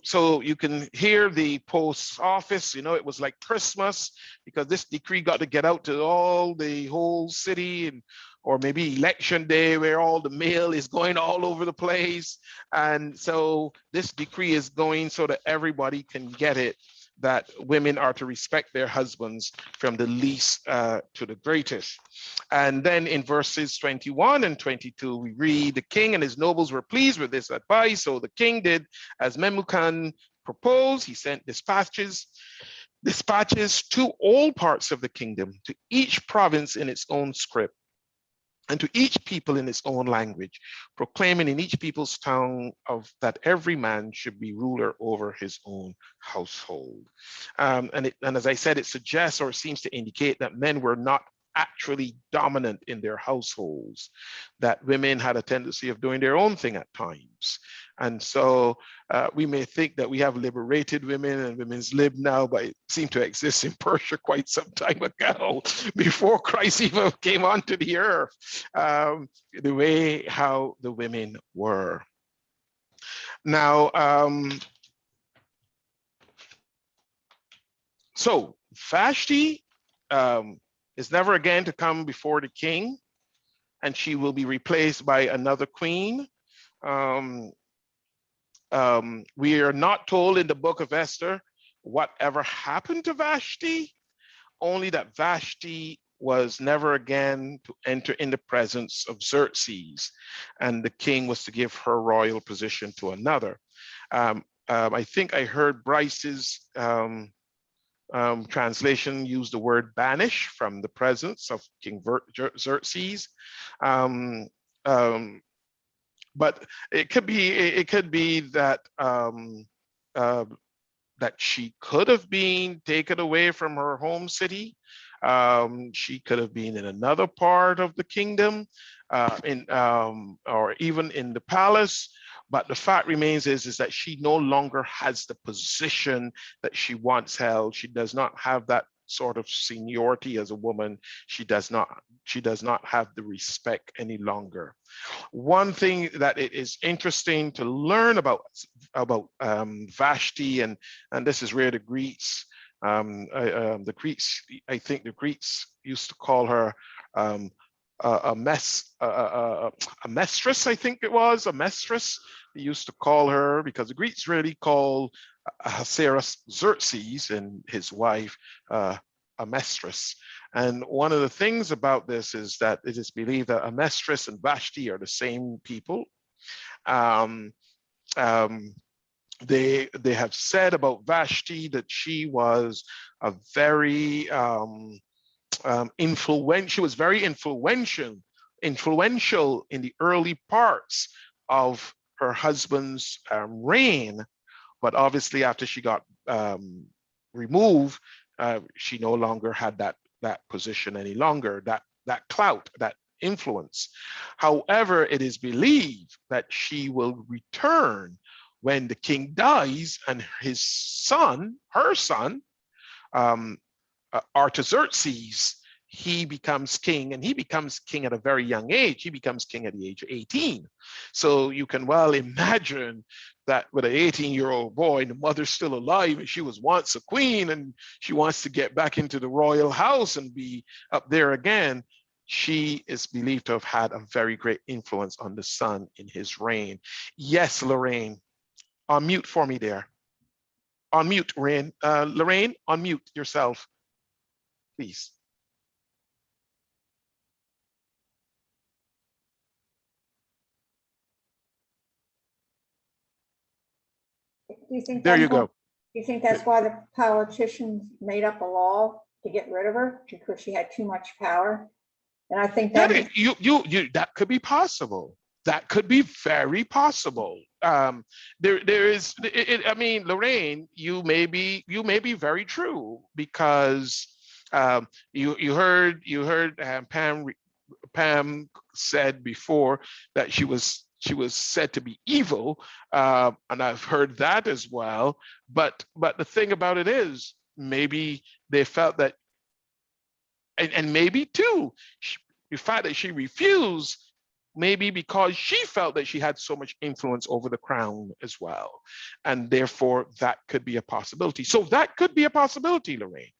So you can hear the post office, it was like Christmas, because this decree got to get out to all the whole city, and or maybe election day where all the mail is going all over the place. And so this decree is going so that everybody can get it, that women are to respect their husbands from the least to the greatest. And then in verses 21 and 22, we read, the king and his nobles were pleased with this advice. So the king did as Memucan proposed. He sent dispatches to all parts of the kingdom, to each province in its own script, and to each people in its own language, proclaiming in each people's tongue that every man should be ruler over his own household. And as I said, it suggests or seems to indicate that men were not actually dominant in their households, that women had a tendency of doing their own thing at times. And so we may think that we have liberated women and women's lib now, but it seemed to exist in Persia quite some time ago, before Christ even came onto the earth, the way how the women were. Now, so Vashti is never again to come before the king, and she will be replaced by another queen. We are not told in the book of Esther whatever happened to Vashti, only that Vashti was never again to enter in the presence of Xerxes, and the king was to give her royal position to another. I think I heard Bryce's translation use the word banish from the presence of King Xerxes. But it could be that that she could have been taken away from her home city. She could have been in another part of the kingdom, or even in the palace. But the fact remains is that she no longer has the position that she once held. She does not have that sort of seniority as a woman. She does not have the respect any longer. One thing that it is interesting to learn about Vashti, and this is where the Greeks, I think the Greeks used to call her a mistress, I think it was, a mistress. They used to call her, because the Greeks really call Ahasuerus Xerxes and his wife a mistress. And one of the things about this is that it is believed that Amestris and Vashti are the same people. They have said about Vashti that she was a very influential. She was very influential in the early parts of her husband's reign, but obviously after she got removed, she no longer had that position any longer, that clout, that influence. However, it is believed that she will return when the king dies and his son, her son, Artaxerxes, he becomes king, and he becomes king at a very young age. He becomes king at the age of 18. So you can well imagine that with an 18-year-old boy, and the mother's still alive, and she was once a queen, and she wants to get back into the royal house and be up there again. She is believed to have had a very great influence on the son in his reign. Yes, Lorraine, unmute for me there. Unmute, Lorraine, unmute yourself, please. Do you think There that's you go. Do you think that's why the politicians made up a law to get rid of her because she had too much power? And I think that That could be possible. That could be very possible. There is. I mean, Lorraine, you may be very true, because you heard Pam said before that she was said to be evil, and I've heard that as well. But the thing about it is, maybe they felt that, and maybe too, the fact that she refused, maybe because she felt that she had so much influence over the crown as well, and therefore that could be a possibility. So that could be a possibility, Lorraine.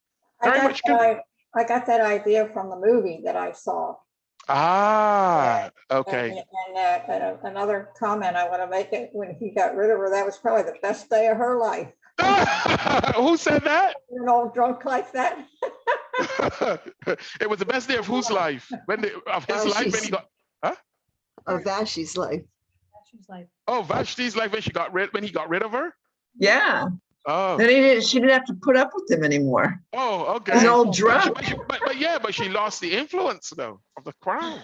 Very much could be. I got that idea from the movie that I saw. Ah, okay. And another comment I want to make it, when he got rid of her, that was probably the best day of her life. Who said that? An old drunk like that. It was the best day of whose life? Of his life when he got, huh? Of Vashti's life. Oh, Vashti's life when he got rid of her? Yeah. Oh. Then she didn't have to put up with him anymore. Oh, okay. He's an old drunk. But she lost the influence though of the crown.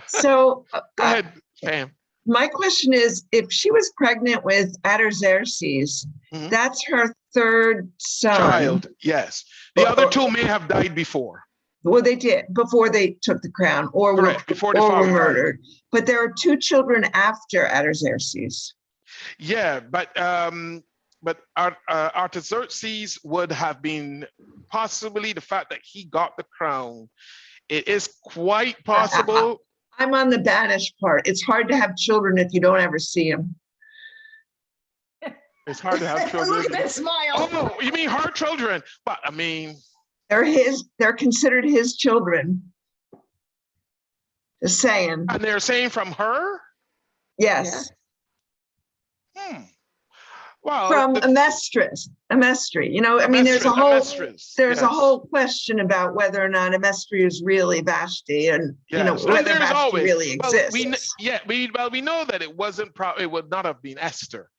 So Go ahead, Pam. my question is, if she was pregnant with Artaxerxes, Mhm. that's her third son. Child, yes. The other two may have died before. Well, they did before they took the crown, or Correct, before the were father died. murdered. But there are two children after Artaxerxes. Yeah, but Artaxerxes would have been possibly the fact that he got the crown. It is quite possible. I'm on the banished part. It's hard to have children if you don't ever see them. It's hard to have children. Look at that smile. Oh, you mean her children? But I mean, They're considered his children. Just saying. and they're saying from her? Yes. Well, From Amestris. You know, I mean, there's a whole question about whether or not Amestris is really Vashti, and you know, whether Vashti really exists. We know that it wasn't. It would not have been Esther,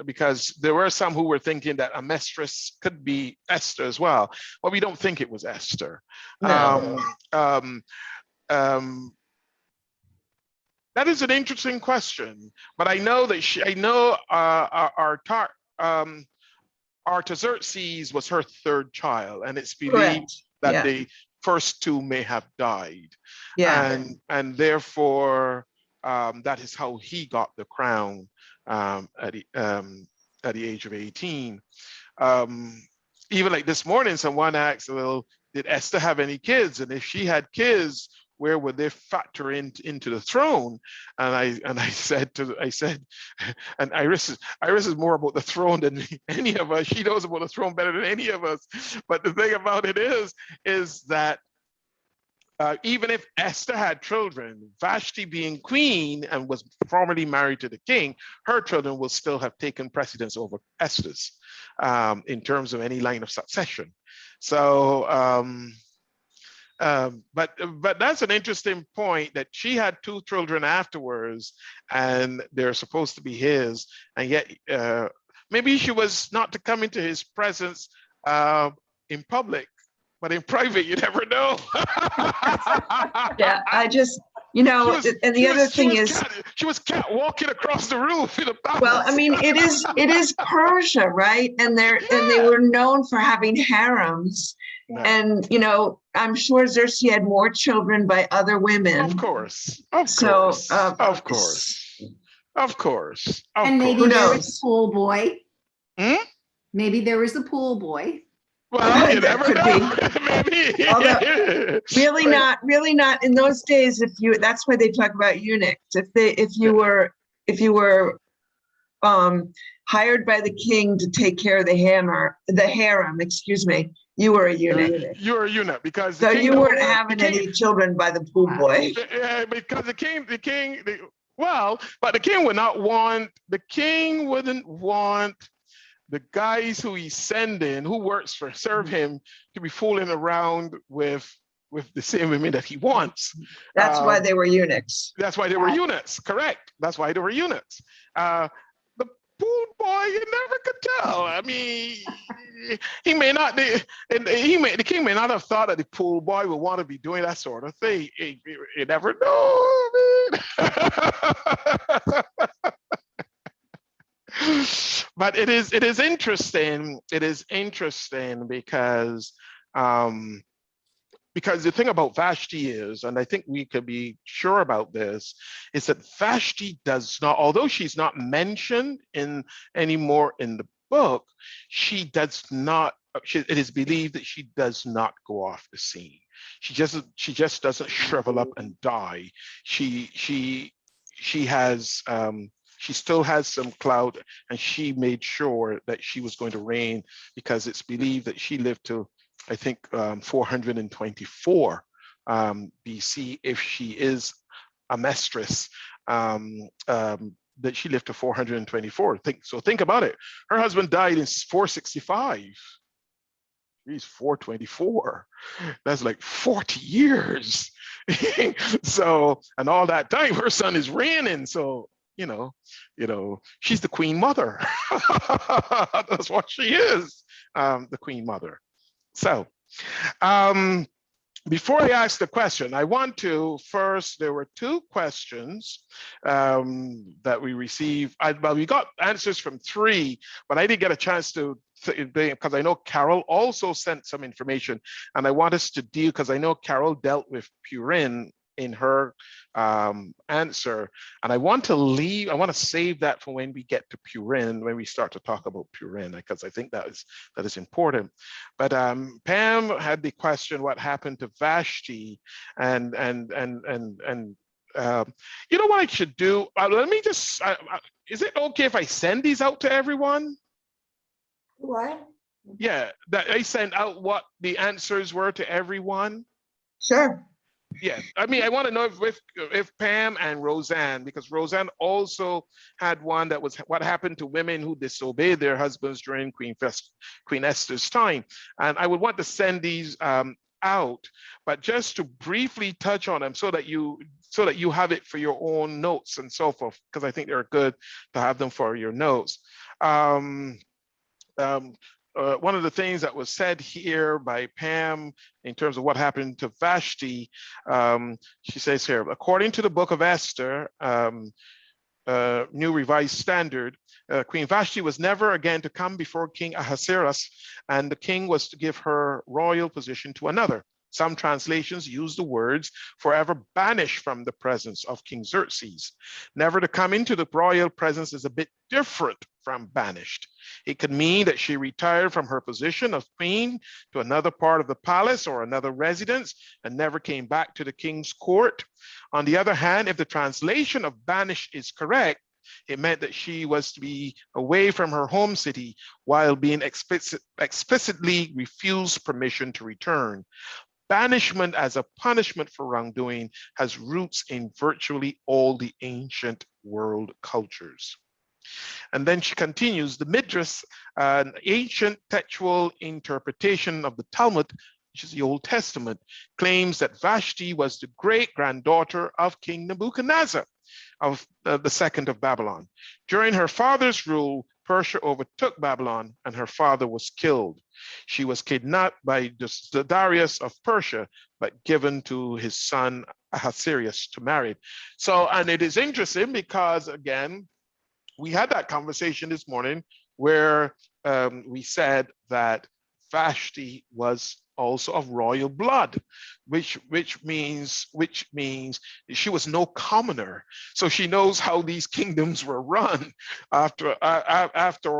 because there were some who were thinking that Amestris could be Esther as well. But we don't think it was Esther. No. That is an interesting question, but I know that Artaxerxes was her third child, and it's believed that the first two may have died. Yeah. And therefore, that is how he got the crown at the age of 18. Even like this morning, someone asked, well, did Esther have any kids? And if she had kids, where would they factor into the throne? And I said, and Iris is more about the throne than any of us. She knows about the throne better than any of us. But the thing about it is that even if Esther had children, Vashti being queen and was formerly married to the king, her children will still have taken precedence over Esther's in terms of any line of succession. So, but that's an interesting point that she had 2 children afterwards, and they're supposed to be his, and yet maybe she was not to come into his presence in public, but in private, you never know. Yeah, I just, and the other thing is, she was cat walking across the roof in a palace. well, I mean, it is Persia, right? And they were known for having harems. Yeah. And, I'm sure Xerxes had more children by other women. Of course. Of So, course. Of course. Of course. Of And maybe Who there knows? was a pool boy. Hmm? Maybe there was a pool boy. Well, you That never could know. Maybe. Although, really not in those days. That's why they talk about eunuchs. If you were hired by the king to take care of the harem, excuse me, you were a eunuch. You're a eunuch because So you weren't having any children by the pool boy. Because the king, but the king would not want. The king wouldn't want the guys who he's sending, who serve him, to be fooling around with the same women that he wants. That's why they were eunuchs. That's why they were eunuchs. Correct. That's why they were eunuchs. The pool boy, you never could tell. I mean, he may not. The king may not have thought that the pool boy would want to be doing that sort of thing. You never know. But it is interesting. It is interesting because the thing about Vashti is, and I think we could be sure about this, is that Vashti does not, although she's not mentioned anymore in the book, she does not. It is believed that she does not go off the scene. She just doesn't shrivel up and die. She has. She still has some clout, and she made sure that she was going to reign because it's believed that she lived to, I think, 424 BC. If she is a mistress, that she lived to 424. Think about it. Her husband died in 465. He's 424. That's like 40 years. So, and all that time, her son is reigning. So, she's the queen mother. That's what she is, the queen mother. So, before I ask the question, I want to first, there were 2 questions that we received. We got answers from 3, but I didn't get a chance to, because I know Carol also sent some information, and I want us to deal, because I know Carol dealt with Purin in her answer, and I want to save that for when we get to Purin, when we start to talk about Purin, because I think that is important. But Pam had the question, what happened to Vashti, and you know what I should do? Let me just, is it okay if I send these out to everyone? What? Yeah, that I send out what the answers were to everyone. Sure. Yeah, I mean, I want to know if Pam and Roseanne, because Roseanne also had one that was what happened to women who disobeyed their husbands during Queen Esther's time. And I would want to send these out, but just to briefly touch on them so that you have it for your own notes and so forth, because I think they're good to have them for your notes. One of the things that was said here by Pam in terms of what happened to Vashti, she says here, according to the book of Esther, New Revised Standard, Queen Vashti was never again to come before King Ahasuerus, and the king was to give her royal position to another. Some translations use the words forever banished from the presence of King Xerxes. Never to come into the royal presence is a bit different from banished. It could mean that she retired from her position of queen to another part of the palace or another residence and never came back to the king's court. On the other hand, if the translation of banished is correct, it meant that she was to be away from her home city while being explicitly refused permission to return. Banishment as a punishment for wrongdoing has roots in virtually all the ancient world cultures. And then she continues, the Midrash, an ancient textual interpretation of the Talmud, which is the Old Testament, claims that Vashti was the great-granddaughter of King Nebuchadnezzar of the second of Babylon. During her father's rule, Persia overtook Babylon and her father was killed. She was kidnapped by Darius of Persia, but given to his son Ahasuerus to marry. So, and it is interesting because, again, we had that conversation this morning where we said that Vashti was also of royal blood, which means she was no commoner. So she knows how these kingdoms were run. After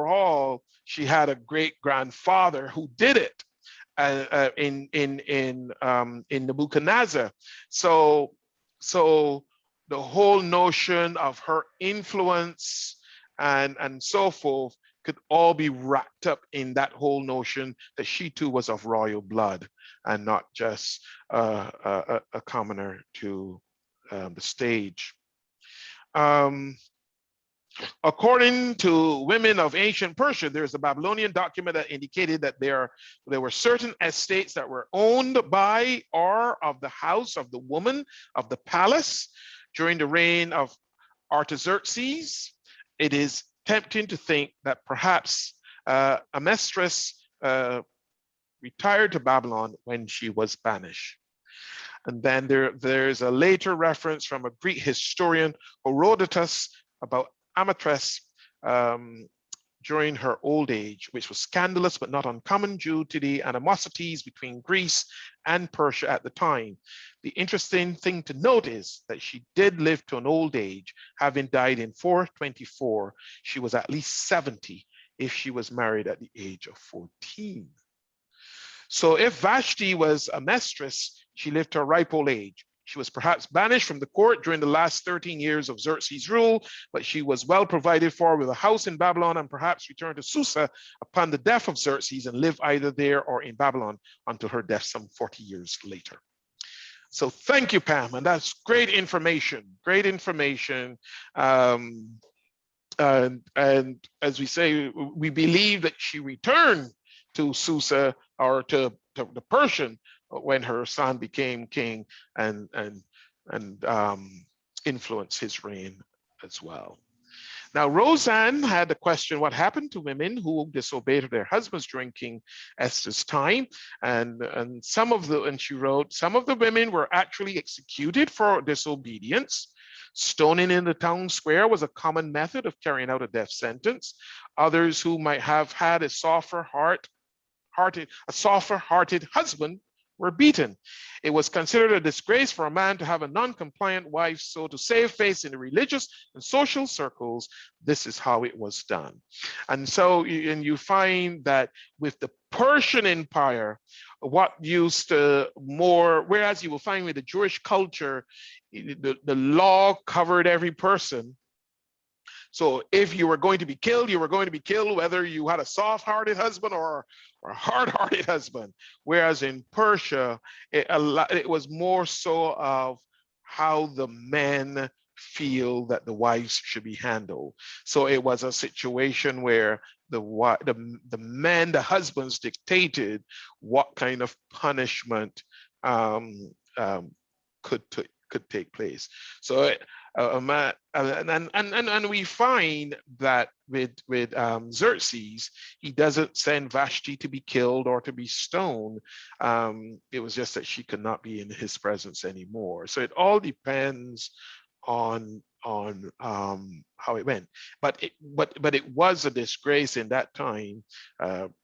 all, she had a great grandfather who did it in Nebuchadnezzar. So the whole notion of her influence and so forth could all be wrapped up in that whole notion that she too was of royal blood and not just a commoner to the stage. According to women of ancient Persia, there's a Babylonian document that indicated that there were certain estates that were owned by or of the house of the woman of the palace during the reign of Artaxerxes. It is tempting to think that perhaps Amestris retired to Babylon when she was banished. And then there's a later reference from a Greek historian, Herodotus, about Amestris during her old age, which was scandalous but not uncommon due to the animosities between Greece and Persia at the time. The interesting thing to note is that she did live to an old age, having died in 424. She was at least 70 if she was married at the age of 14. So if Vashti was Amestris, she lived to a ripe old age. She was perhaps banished from the court during the last 13 years of Xerxes' rule, but she was well provided for with a house in Babylon and perhaps returned to Susa upon the death of Xerxes and lived either there or in Babylon until her death some 40 years later. So thank you, Pam, and that's great information, great information. And as we say, we believe that she returned to Susa or to the Persian when her son became king and influenced his reign as well. Now, Roseanne had a question, what happened to women who disobeyed their husbands during King Esther's time? And she wrote, some of the women were actually executed for disobedience. Stoning in the town square was a common method of carrying out a death sentence. Others who might have had a softer-hearted husband were beaten. It was considered a disgrace for a man to have a non-compliant wife, so to save face in the religious and social circles, this is how it was done. And so, you find that with the Persian Empire, what used to more, whereas you will find with the Jewish culture, the law covered every person. So if you were going to be killed, you were going to be killed, whether you had a soft-hearted husband or a hard-hearted husband. Whereas in Persia, it was more so of how the men feel that the wives should be handled. So it was a situation where the men, the husbands, dictated what kind of punishment could take place. So and we find that with Xerxes, he doesn't send Vashti to be killed or to be stoned. It was just that she could not be in his presence anymore. So it all depends on how it went. But it was a disgrace in that time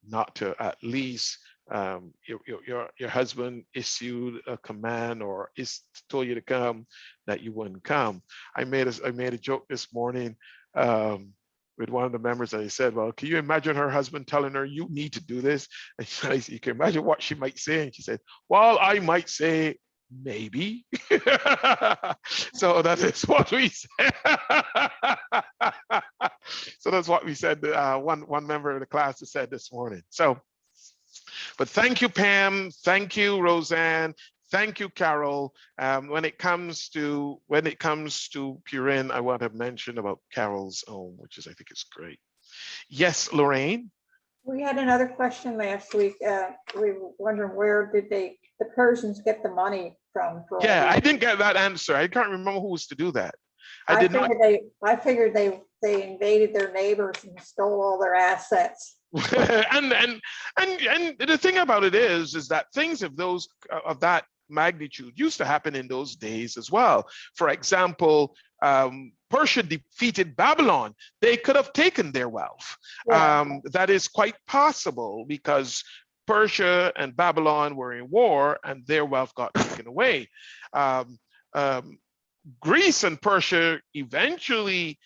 not to at least your husband issued a command or told you to come, that you wouldn't come. I made a joke this morning with one of the members, and I said, well, can you imagine her husband telling her, you need to do this? And I said, you can imagine what she might say. And she said, well, I might say, maybe. So that is what we said. So that's what we said. One member of the class has said this morning. So, but thank you, Pam. Thank you, Roseanne. thank you, Carol. When it comes to Purin, I want to mention about Carol's own, which is, I think, is great. Yes, Lorraine. We had another question last week. We were wondering where did the Persians get the money from? For all Yeah, I these- didn't get that answer. I can't remember who was to do that. I did not. I figured they invaded their neighbors and stole all their assets. and the thing about it is that things of that magnitude used to happen in those days as well. For example, Persia defeated Babylon. They could have taken their wealth. Yeah. That is quite possible because Persia and Babylon were in war and their wealth got taken away. Greece and Persia eventually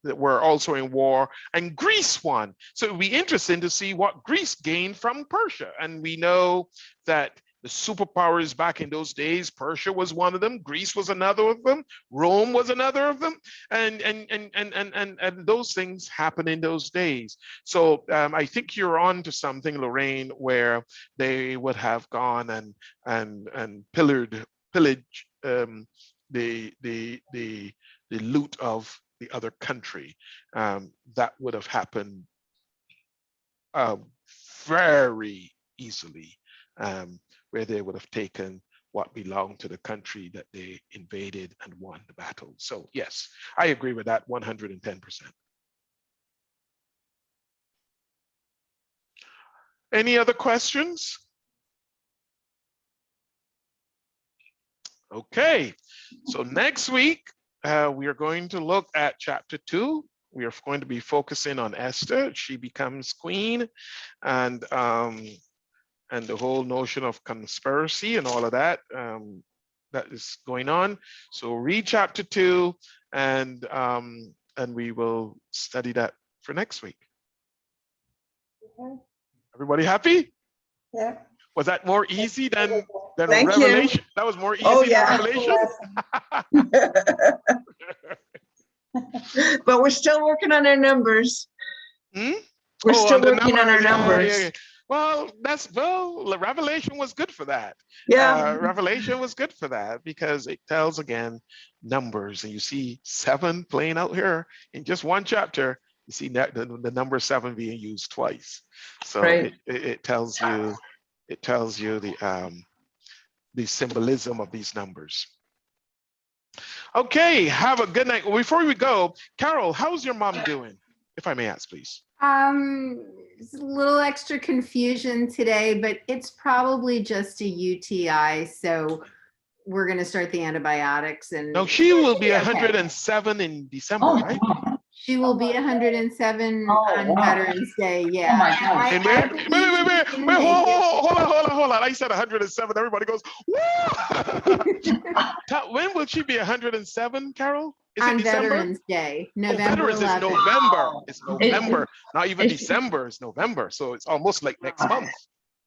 were also in war, and Greece won. So it would be interesting to see what Greece gained from Persia. And we know that the superpowers back in those days, Persia was one of them, Greece was another of them, Rome was another of them, and those things happened in those days. So I think you're on to something, Lorraine, where they would have gone and pillaged the loot of the other country. That would have happened very easily, where they would have taken what belonged to the country that they invaded and won the battle. So yes, I agree with that 110%. Any other questions? Okay, so next week, we are going to look at chapter 2. We are going to be focusing on Esther. She becomes queen, and the whole notion of conspiracy and all of that that is going on. So read chapter 2, and we will study that for next week. Okay. Everybody happy? Yeah. Was that more easy than Thank you. Revelation? That was more easy Oh, than yeah. Revelation? But we're still working on our numbers. Hmm? We're still on the working on our numbers, yeah. numbers. Well, Revelation was good for that. Yeah. Revelation was good for that because it tells again numbers, and you see 7 playing out here in just one chapter. You see that the number 7 being used twice. So Right. it tells you the symbolism of these numbers. Okay, have a good night. Well, before we go, Carol, how's your mom doing? If I may ask, please. It's a little extra confusion today, but it's probably just a UTI. So we're going to start the antibiotics, and No, she will be okay. 107 in December, Oh, right? She will be 107 Oh, on wow. Veterans Day. Yeah. Oh my gosh. And I wait, believe she can make it. hold on. I said 107. Everybody goes, woo! When will she be 107, Carol? Is it On December? Veterans Day, Oh, November Veterans is 11th. November. It's November. Not even Is- December. It's November. So it's almost like next month.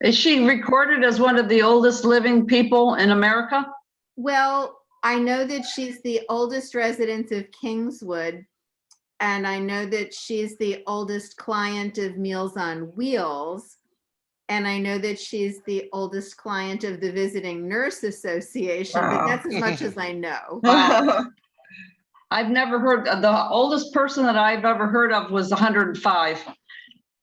Is she recorded as one of the oldest living people in America? Well, I know that she's the oldest resident of Kingswood, and I know that she's the oldest client of Meals on Wheels, and I know that she's the oldest client of the Visiting Nurse Association, but that's as much as I know. I've never heard, the oldest person that I've ever heard of was 105.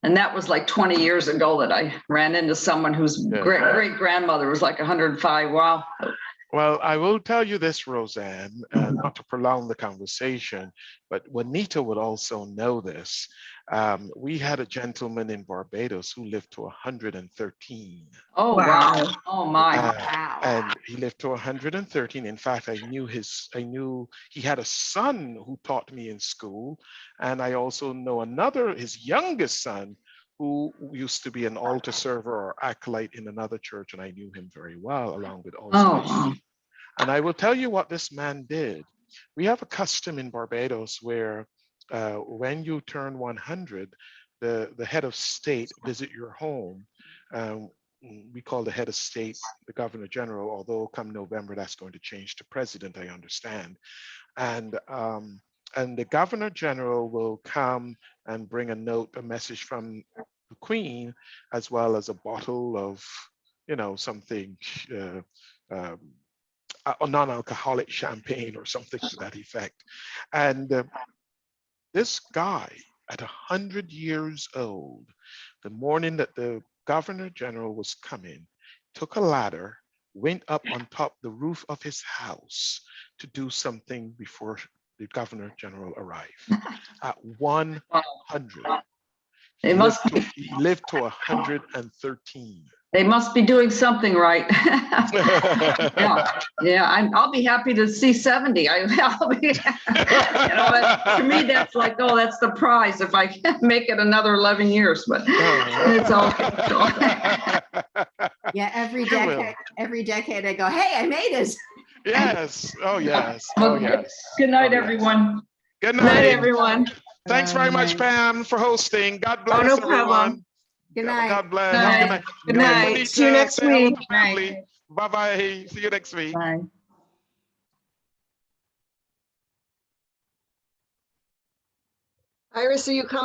And that was like 20 years ago that I ran into someone whose Yeah. great-grandmother was like 105. Wow. Well, I will tell you this, Roseanne, not to prolong the conversation, but Juanita would also know this. We had a gentleman in Barbados who lived to 113. Oh, Wow. wow. Oh, my. Wow. And he lived to 113. In fact, I knew he had a son who taught me in school. And I also know his youngest son, who used to be an altar server or acolyte in another church, and I knew him very well, along with also. Oh, wow. And I will tell you what this man did. We have a custom in Barbados where when you turn 100, the head of state visit your home. We call the head of state the governor general, although come November, that's going to change to president, I understand. And the governor general will come and bring a message from the queen, as well as a bottle of, something, a non-alcoholic champagne or something to that effect. And this guy, at 100 years old, the morning that the governor general was coming, took a ladder, went up on top the roof of his house to do something before the governor general arrived. At 100. They must He lived to 113. They must be doing something right. I'll be happy to see 70. I'll be, to me, that's like, oh, that's the prize if I can make it another 11 years, but it's okay. Yeah, every You will. decade I go, hey, I made it. Yes. Oh, yes. Oh, yes. Good night, Oh, yes. everyone. Good Good night, night. everyone. Thanks very much, Pam, for hosting. God bless no everyone. problem. Good night. God bless. Night. Good night. Good night. See you next week. Bye-bye. See you next week. Bye. Iris, are you coming?